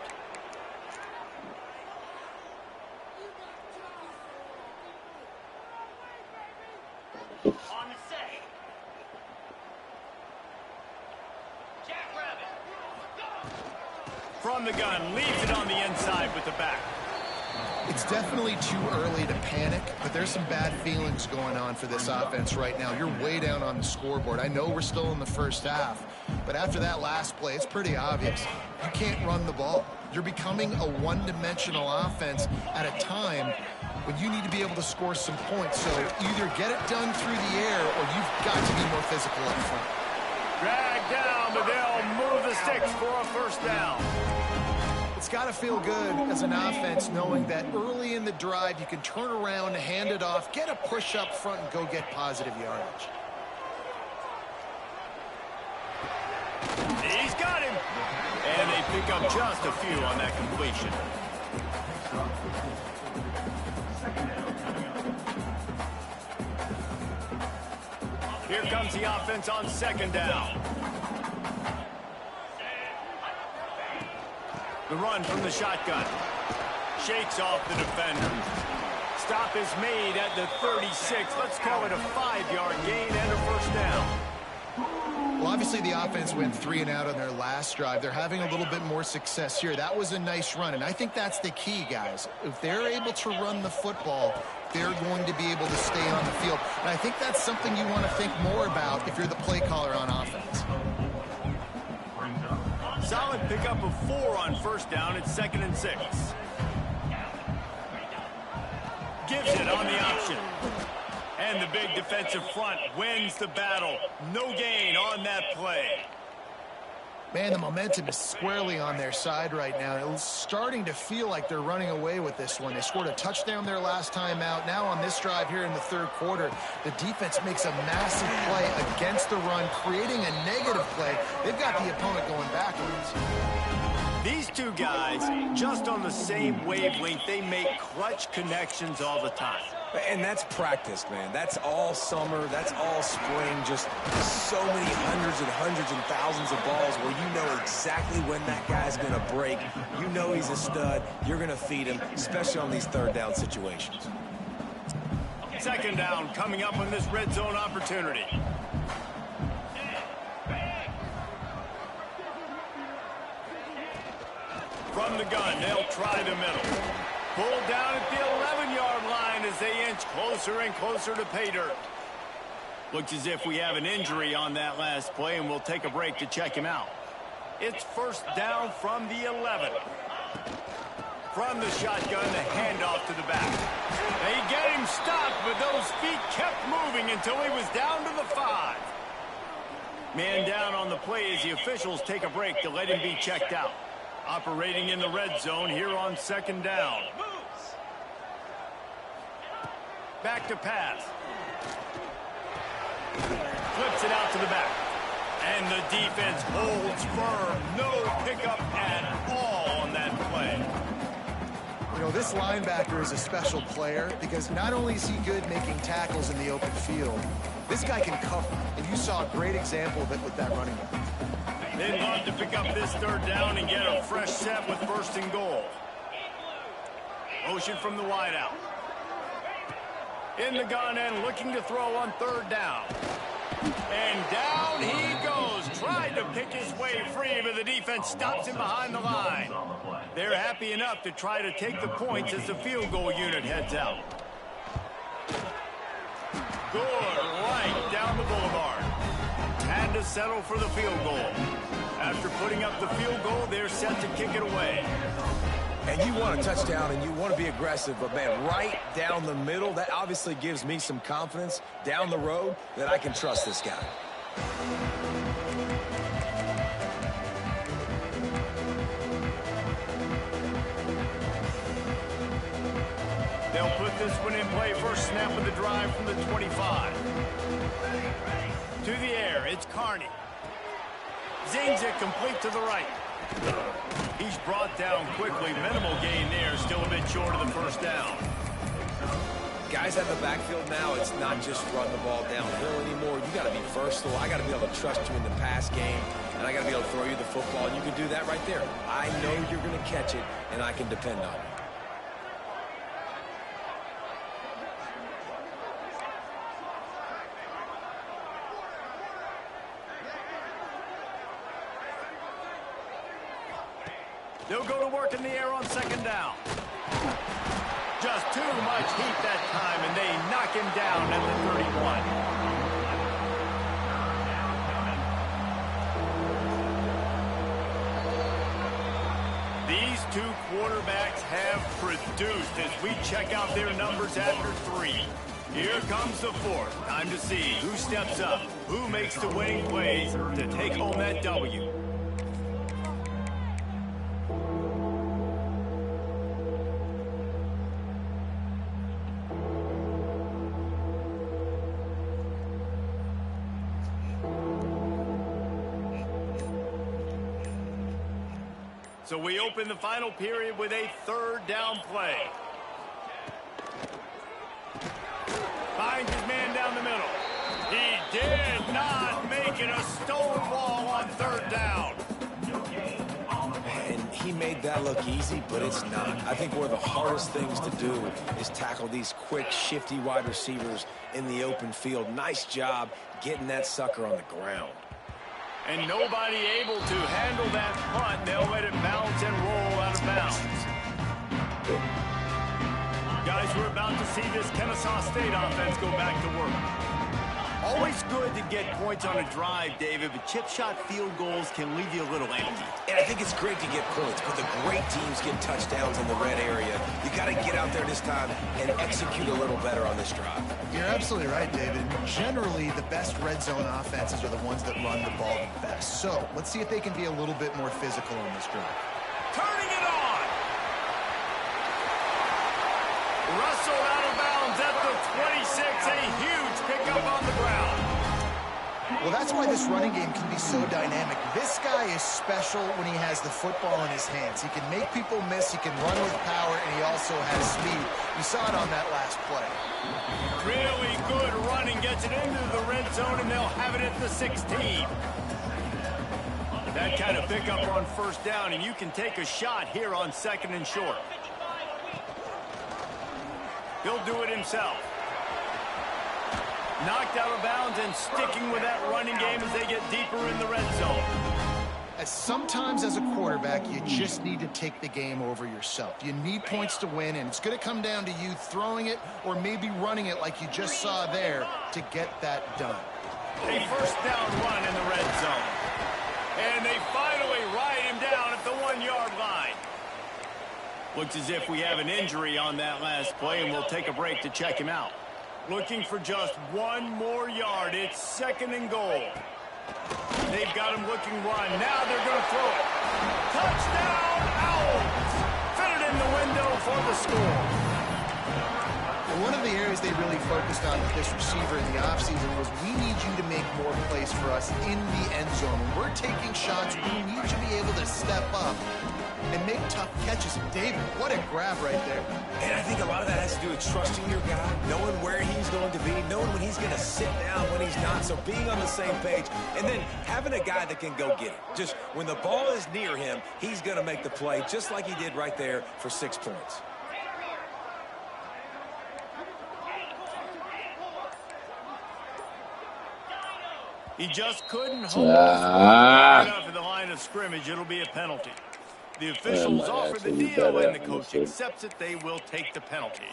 From the gun, leaves it on the inside with the back. It's definitely too early to panic, but there's some bad feelings going on for this offense right now. You're way down on the scoreboard. I know we're still in the first half, but after that last play, it's pretty obvious. You can't run the ball. You're becoming a one-dimensional offense at a time when you need to be able to score some points. So either get it done through the air or you've got to be more physical up front. Dragged down, but they'll move the sticks for a first down. it's got to feel good as an offense knowing that early in the drive you can turn around, hand it off, get a push up front, and go get positive yardage. He's got him. And they pick up just a few on that completion. Here comes the offense on second down. The run from the shotgun. Shakes off the defender. Stop is made at the 36. Let's call it a 5-yard gain and a first down. Well, obviously the offense went 3 and out on their last drive. They're having a little bit more success here. That was a nice run, and I think that's the key, guys. If they're able to run the football, they're going to be able to stay on the field. And I think that's something you want to think more about if you're the play caller on offense. Solid pickup of 4 on first down. It's 2nd and 6. Gives it on the option. And the big defensive front wins the battle. No gain on that play. Man, the momentum is squarely on their side right now. It's starting to feel like they're running away with this one. They scored a touchdown their last time out. Now on this drive here in the third quarter, the defense makes a massive play against the run, creating a negative play. They've got the opponent going backwards. These two guys, just on the same wavelength, they make clutch connections all the time. And that's practice, man. That's all summer. That's all spring. Just so many hundreds and thousands of balls where you know exactly when that guy's going to break. You know he's a stud. You're going to feed him, especially on these third down situations. Second down coming up on this red zone opportunity. From the gun, they'll try the middle. Pulled down at the 11-yard line as they inch closer and closer to pay dirt. Looks as if we have an injury on that last play, and we'll take a break to check him out. It's first down from the 11. From the shotgun, the handoff to the back. They get him stopped, but those feet kept moving until he was down to the 5. Man down on the play as the officials take a break to let him be checked out. Operating in the red zone here on second down. Back to pass. Flips it out to the back. And the defense holds firm. No pickup at all on that play. You know, this linebacker is a special player because not only is he good making tackles in the open field, this guy can cover. And you saw a great example of it with that running back. They'd love to pick up this third down and get a fresh set with first and goal. Motion from the wideout. In the gun and looking to throw on third down. And down he goes. Tried to pick his way free, but the defense stops him behind the line. They're happy enough to try to take the points as the field goal unit heads out. Good right down the boulevard. Had to settle for the field goal. After putting up the field goal, they're set to kick it away. And you want a touchdown and you want to be aggressive, but man, right down the middle, that obviously gives me some confidence down the road that I can trust this guy. They'll put this one in play. First snap of the drive from the 25. To the air, it's Carney. Zings it complete to the right. He's brought down quickly. Minimal gain there. Still a bit short of the first down. Guys at the backfield now, it's not just run the ball downhill anymore. You got to be versatile. I got to be able to trust you in the pass game, and I got to be able to throw you the football, and you can do that right there. I know you're going to catch it, and I can depend on it. They'll go to work in the air on second down. Just too much heat that time, and they knock him down at the 31. These two quarterbacks have produced as we check out their numbers after 3. Here comes the 4th. Time to see who steps up, who makes the winning plays to take home that W. So we open the final period with a third down play. Finds his man down the middle. He did not make it a stone wall on third down. And he made that look easy, but it's not. I think one of the hardest things to do is tackle these quick, shifty wide receivers in the open field. Nice job getting that sucker on the ground. And nobody able to handle that punt. They'll let it bounce and roll out of bounds. Guys, we're about to see this Kennesaw State offense go back to work. Always good to get points on a drive, David, but chip shot field goals can leave you a little empty. And I think it's great to get points, but the great teams get touchdowns in the red area. You got to get out there this time and execute a little better on this drive. You're absolutely right, David. Generally, the best red zone offenses are the ones that run the ball the best. So let's see if they can be a little bit more physical on this drive. Turning it on. Russell out of bounds at the 26. A huge pickup on the ground. Well, that's why this running game can be so dynamic. This guy is special when he has the football in his hands. He can make people miss, he can run with power, and he also has speed. You saw it on that last play. Really good running, gets it into the red zone, and they'll have it at the 16. That kind of pickup on first down, and you can take a shot here on second and short. He'll do it himself. Knocked out of bounds and sticking with that running game as they get deeper in the red zone. Sometimes as a quarterback, you just need to take the game over yourself. You need points to win, and it's going to come down to you throwing it or maybe running it like you just saw there to get that done. A first down run in the red zone. And they finally ride him down at the 1-yard line. Looks as if we have an injury on that last play, and we'll take a break to check him out. Looking for just one more yard. It's second and goal. They've got him looking run. Now they're going to throw it. Touchdown, Owls! Fit it in the window for the score. One of the areas they really focused on with this receiver in the offseason was we need you to make more plays for us in the end zone. When we're taking shots, we need you to be able to step up and make tough catches. David, what a grab right there. And I think a lot of that has to do with trusting your guy, knowing where he's going to be, knowing when he's going to sit down, when he's not. So being on the same page, and then having a guy that can go get it. Just when the ball is near him, he's going to make the play, just like he did right there for 6 points. He just couldn't hold enough in the line of scrimmage. It'll be a penalty. The officials offer the deal, and the coach accepts it. They will take the penalty.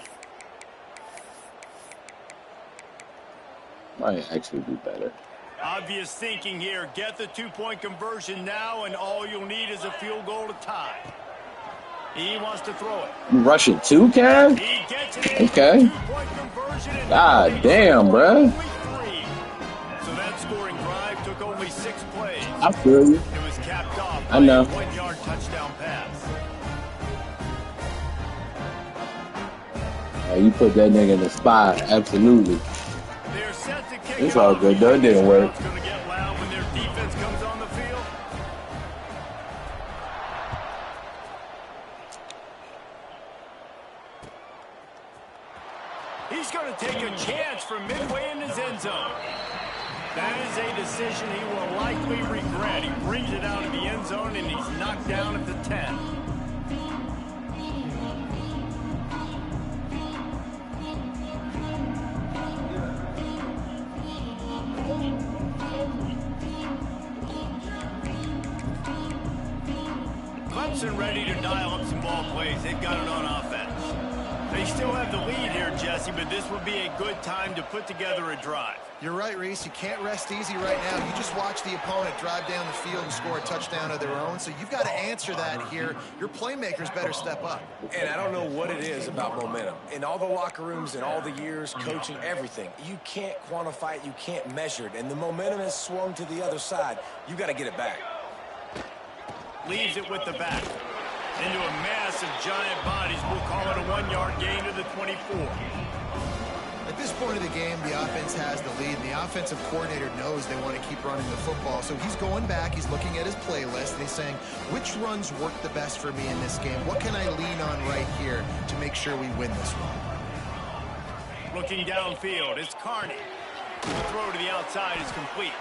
Might actually be better. Obvious thinking here. Get the 2-point conversion now, and all you'll need is a field goal to tie. He wants to throw it. You rushing 2, Cam? He gets it in. Okay. 2-point conversion. God damn, bro. So that scoring drive took only 6 plays. I feel you. It was capped off I know. by a 1-yard touchdown pass. You put that nigga in the spot. Absolutely. They're set to kick It's it all off. good, though. It didn't work. It's going to get loud when their defense comes on the field. He's going to take a chance from midway in his end zone. That is a decision he will likely regret. He brings it out of the end zone, and he's knocked down at the 10. Clemson ready to dial up some ball plays. They've got it on offense. They still have the lead here, Jesse, but this would be a good time to put together a drive. You're right, Reese. You can't rest easy right now. You just watch the opponent drive down the field and score a touchdown of their own. So you've got to answer that here. Your playmakers better step up. And I don't know what it is about momentum. In all the locker rooms, in all the years, coaching, everything, you can't quantify it, you can't measure it. And the momentum has swung to the other side. You got to get it back. Leaves it with the back. Into a mass of giant bodies. We'll call it a 1-yard gain to the 24. At this point of the game, the offense has the lead, and the offensive coordinator knows they want to keep running the football. So he's going back, he's looking at his playlist, and he's saying, which runs work the best for me in this game? What can I lean on right here to make sure we win this one? Looking downfield, it's Carney. The throw to the outside is complete.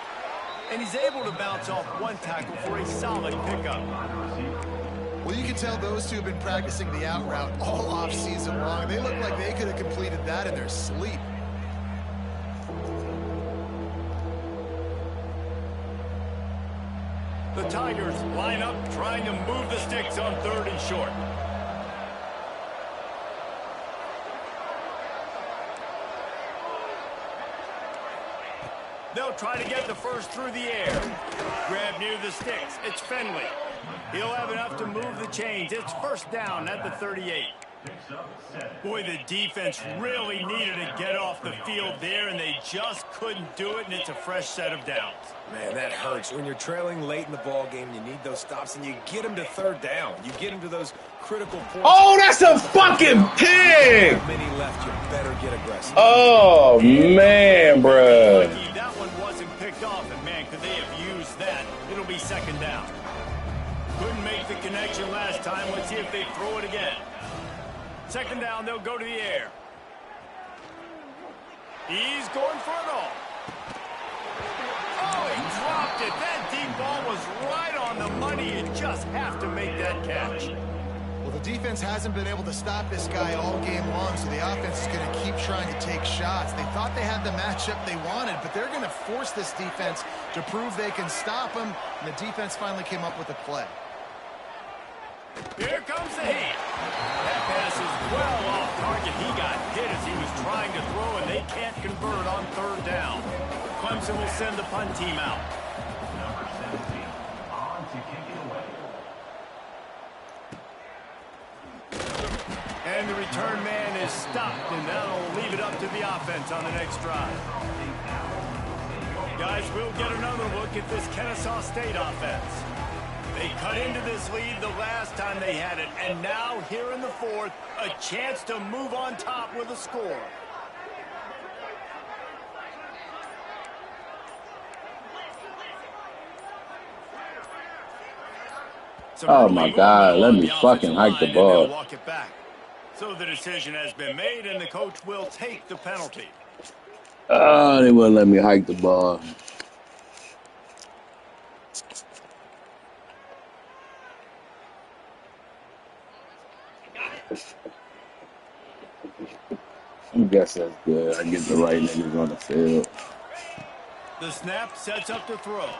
And he's able to bounce off one tackle for a solid pickup. Well, you can tell those two have been practicing the out route all off-season long. They look like they could have completed that in their sleep. The Tigers line up trying to move the sticks on 3rd and short. They'll try to get the first through the air. Grab near the sticks. It's Finley. He'll have enough to move the chains. It's 1st down at the 38. Boy, the defense really needed to get off the field there, and they just couldn't do it, and it's a fresh set of downs. Man, that hurts. When you're trailing late in the ball game, you need those stops, and you get them to 3rd down. You get them to those critical points. Oh, that's a fucking pig! Many left, you better get aggressive. Oh, man, bruh. That one wasn't picked off, and man, could they have used that. It'll be 2nd down. Couldn't make the connection last time. Let's see if they throw it again. 2nd down, they'll go to the air. He's going for it all. Oh, he dropped it. That deep ball was right on the money. You just have to make that catch. Well, the defense hasn't been able to stop this guy all game long, so the offense is going to keep trying to take shots. They thought they had the matchup they wanted, but they're going to force this defense to prove they can stop him, and the defense finally came up with a play. Here comes the heat. That pass is well off target. He got hit as he was trying to throw, and they can't convert on 3rd down. Clemson will send the punt team out. Number 17, on to kick it away. And the return man is stopped, and that'll leave it up to the offense on the next drive. Guys, we'll get another look at this Kennesaw State offense. They cut into this lead the last time they had it, and now here in the 4th, a chance to move on top with a score. Oh, my God. Let me fucking hike the ball. Walk it back. So the decision has been made, and the coach will take the penalty. Oh, they wouldn't let me hike the ball. I guess that's good. I get the right niggas on the field. The snap sets up the throw.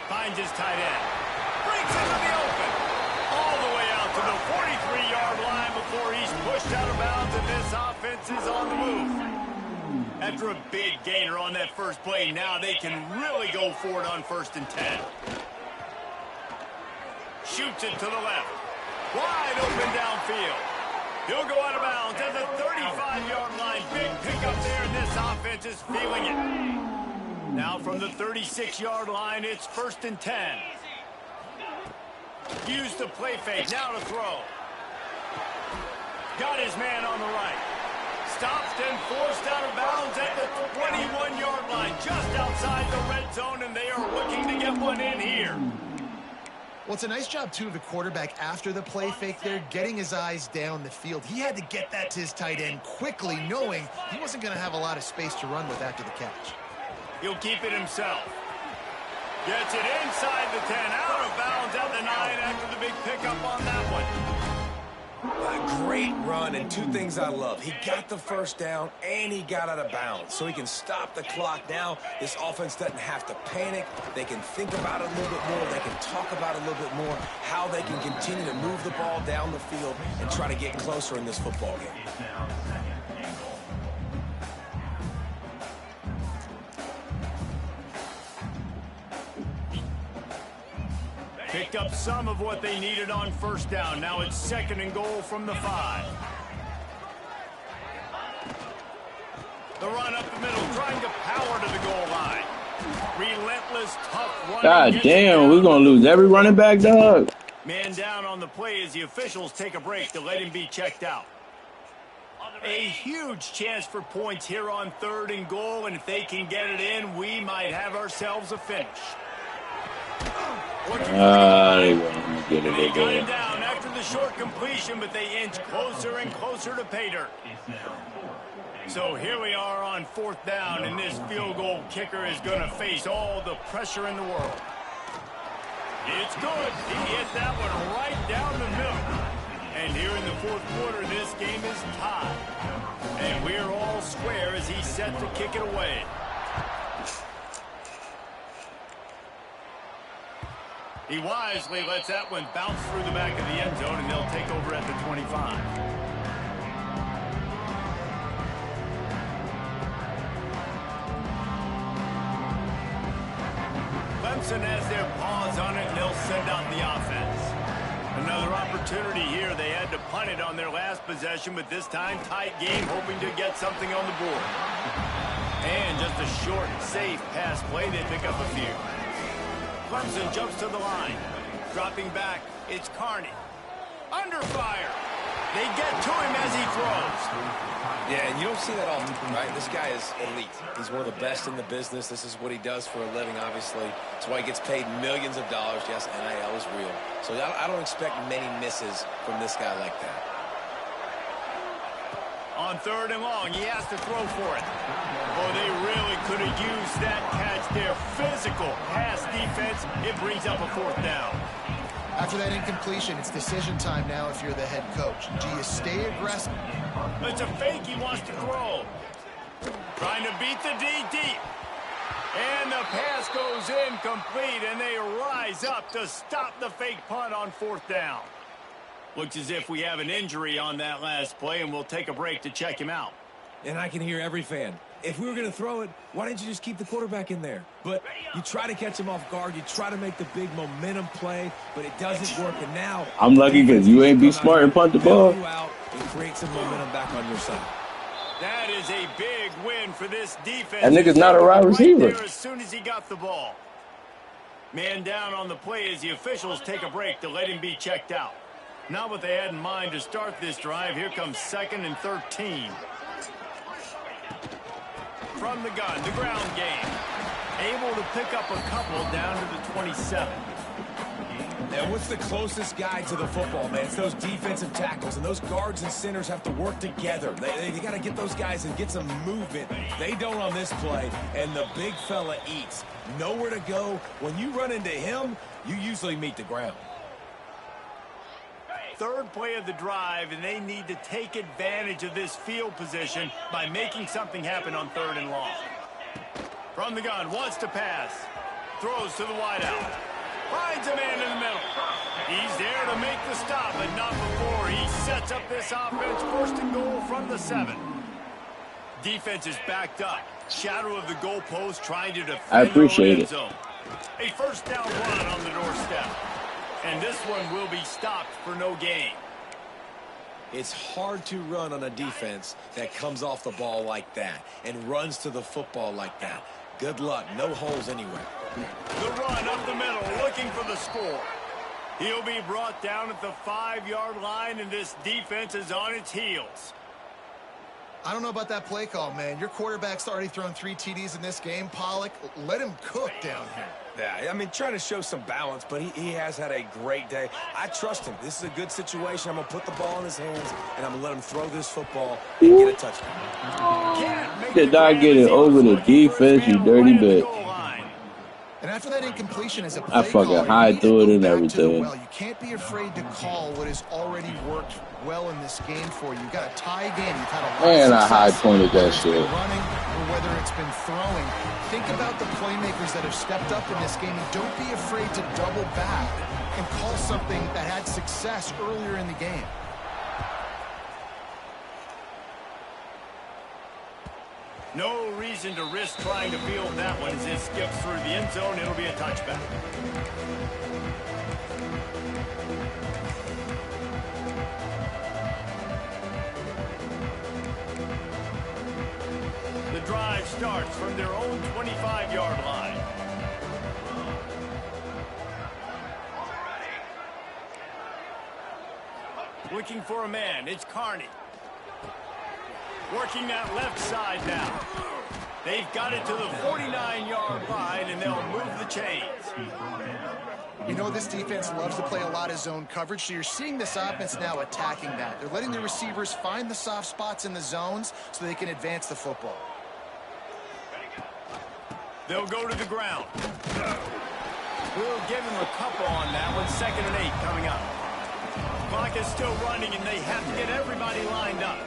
Finds his tight end. Breaks into the open. All the way out to the 43-yard line before he's pushed out of bounds, and this offense is on the move. After a big gainer on that first play, now they can really go for it on 1st and 10. Shoots it to the left. Wide open downfield. He'll go out of bounds at the 35-yard line. Big pickup there, and this offense is feeling it. Now from the 36-yard line, it's 1st and 10. Used the play fake, now to throw. Got his man on the right. Stopped and forced out of bounds at the 21-yard line, just outside the red zone, and they are looking to get one in here. Well, it's a nice job, too, of the quarterback after the play fake there, getting his eyes down the field. He had to get that to his tight end quickly, knowing he wasn't going to have a lot of space to run with after the catch. He'll keep it himself. Gets it inside the 10, out of bounds at the 9 after the big pickup on that one. A great run, and 2 things I love. He got the 1st down, and he got out of bounds, so he can stop the clock. Now, this offense doesn't have to panic. They can think about it a little bit more. They can talk about it a little bit more, how they can continue to move the ball down the field and try to get closer in this football game. Now, 2nd and goal. Picked up some of what they needed on 1st down. Now it's 2nd and goal from the 5. The run up the middle, trying to power to the goal line. Relentless, tough run. God damn, we're going to lose every running back, dog. Man down on the play as the officials take a break to let him be checked out. A huge chance for points here on 3rd and goal, and if they can get it in, we might have ourselves a finish. They won't get it They got again. him down after the short completion, but they inch closer and closer to pay dirt. So here we are on 4th down, and this field goal kicker is going to face all the pressure in the world. It's good. He hit that one right down the middle. And here in the 4th quarter, this game is tied. And we're all square as he's set to kick it away. He wisely lets that one bounce through the back of the end zone, and they'll take over at the 25. Clemson has their paws on it, and they'll send out the offense. Another opportunity here. They had to punt it on their last possession, but this time tight game, hoping to get something on the board. And just a short, safe pass play. They pick up a few. Clemson jumps to the line. Dropping back, it's Carney. Under fire. They get to him as he throws. Yeah, and you don't see that often, right? This guy is elite. He's one of the best in the business. This is what he does for a living, obviously. That's why he gets paid millions of dollars. Yes, NIL is real. So I don't expect many misses from this guy like that. On 3rd and long, he has to throw for it. Oh, they really could have used that catch there. Physical pass defense. It brings up a 4th down. After that incompletion, it's decision time now if you're the head coach. Do you stay aggressive? It's a fake he wants to throw. Trying to beat the D deep. And the pass goes incomplete, and they rise up to stop the fake punt on 4th down. Looks as if we have an injury on that last play, and we'll take a break to check him out. And I can hear every fan. If we were going to throw it, why didn't you just keep the quarterback in there? But you try to catch him off guard. You try to make the big momentum play, but it doesn't work. And now I'm lucky because you ain't be smart and punt the ball. You out and create some momentum back on your side. That is a big win for this defense. That nigga's not a wide receiver. Right there as soon as he got the ball. Man down on the play as the officials take a break to let him be checked out. Not what they had in mind to start this drive. Here comes 2nd and 13. From the gun, the ground game. Able to pick up a couple down to the 27. And what's the closest guy to the football, man? It's those defensive tackles, and those guards and centers have to work together. They got to get those guys and get some movement. They don't on this play, and the big fella eats. Nowhere to go. When you run into him, you usually meet the ground. 3rd play of the drive, and they need to take advantage of this field position by making something happen on 3rd and long. From the gun, wants to pass. Throws to the wideout. Finds a man in the middle. He's there to make the stop, but not before he sets up this offense. 1st and goal from the 7. Defense is backed up. Shadow of the goalpost trying to defend. I appreciate it. Zone. A 1st down run on the doorstep. And this one will be stopped for no gain. It's hard to run on a defense that comes off the ball like that and runs to the football like that. Good luck. No holes anywhere. The run up the middle, looking for the score. He'll be brought down at the 5-yard line, and this defense is on its heels. I don't know about that play call, man. Your quarterback's already thrown 3 TDs in this game. Pollock, let him cook down here. Yeah, I mean, trying to show some balance, but he has had a great day. I trust him. This is a good situation. I'm going to put the ball in his hands, and I'm going to let him throw this football and get a touchdown. Did not get it over the defense, you dirty bitch. And after that incompletion as a play I fucking caller, hide through it and everything. Well, you can't be afraid to call what has already worked well in this game for you. You've got a tie game. You've had a lot And of I high success, pointed that whether it's shit. been running or whether it's been throwing. Think about the playmakers that have stepped up in this game, and don't be afraid to double back and call something that had success earlier in the game. No reason to risk trying to field that one as it skips through the end zone. It'll be a touchback. The drive starts from their own 25-yard line. Looking for a man. It's Carney. Working that left side now. They've got it to the 49-yard line, and they'll move the chains. You know this defense loves to play a lot of zone coverage, so you're seeing this offense now attacking that. They're letting the receivers find the soft spots in the zones so they can advance the football. They'll go to the ground. We'll give him a couple on that one. 2nd and 8 coming up. Clock is still running, and they have to get everybody lined up.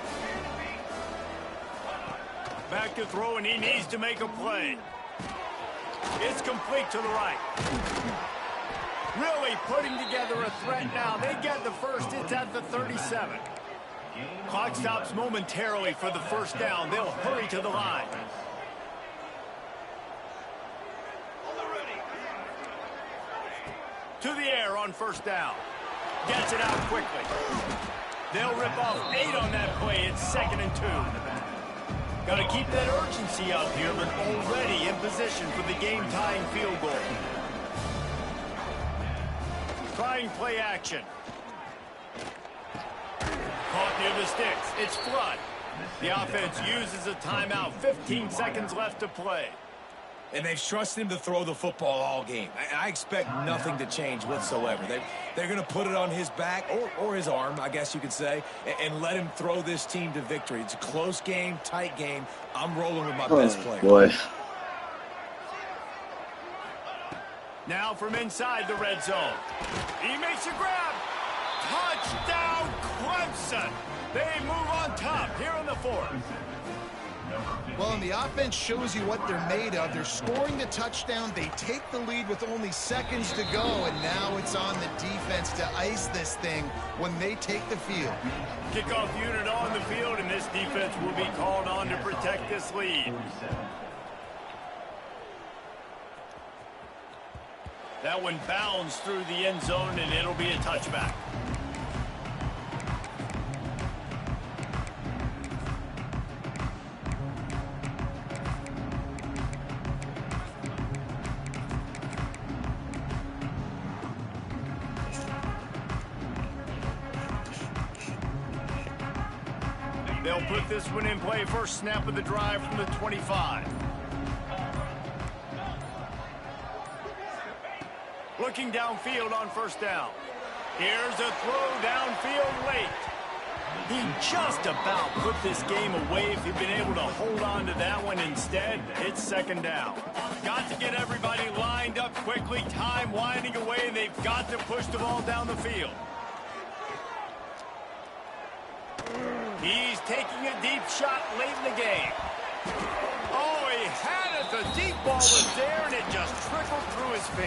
Back to throw, and he needs to make a play. It's complete to the right. Really putting together a threat now. They get the first. It's at the 37. Clock stops momentarily for the first down. They'll hurry to the line. To the air on first down. Gets it out quickly. They'll rip off 8 on that play. It's 2nd and 2. Got to keep that urgency up here, but already in position for the game-tying field goal. Trying play action. Caught near the sticks. It's Flood. The offense uses a timeout. 15 seconds left to play. And they've trusted him to throw the football all game. I expect nothing to change whatsoever. They're going to put it on his back, or his arm, I guess you could say, and let him throw this team to victory. It's a close game, tight game. I'm rolling with my best player. Boy. Now from inside the red zone. He makes a grab. Touchdown, Clemson. They move on top here in the 4th. Well, and the offense shows you what they're made of. They're scoring the touchdown. They take the lead with only seconds to go, and now it's on the defense to ice this thing when they take the field. Kickoff unit on the field, and this defense will be called on to protect this lead. That one bounds through the end zone, and it'll be a touchback. They'll put this one in play. First snap of the drive from the 25. Looking downfield on first down. Here's a throw downfield late. He just about put this game away if he'd been able to hold on to that one. Instead, it's 2nd down. Got to get everybody lined up quickly. Time winding away, and they've got to push the ball down the field. He's taking a deep shot late in the game. Oh, he had it. The deep ball was there, and it just trickled through his fingers.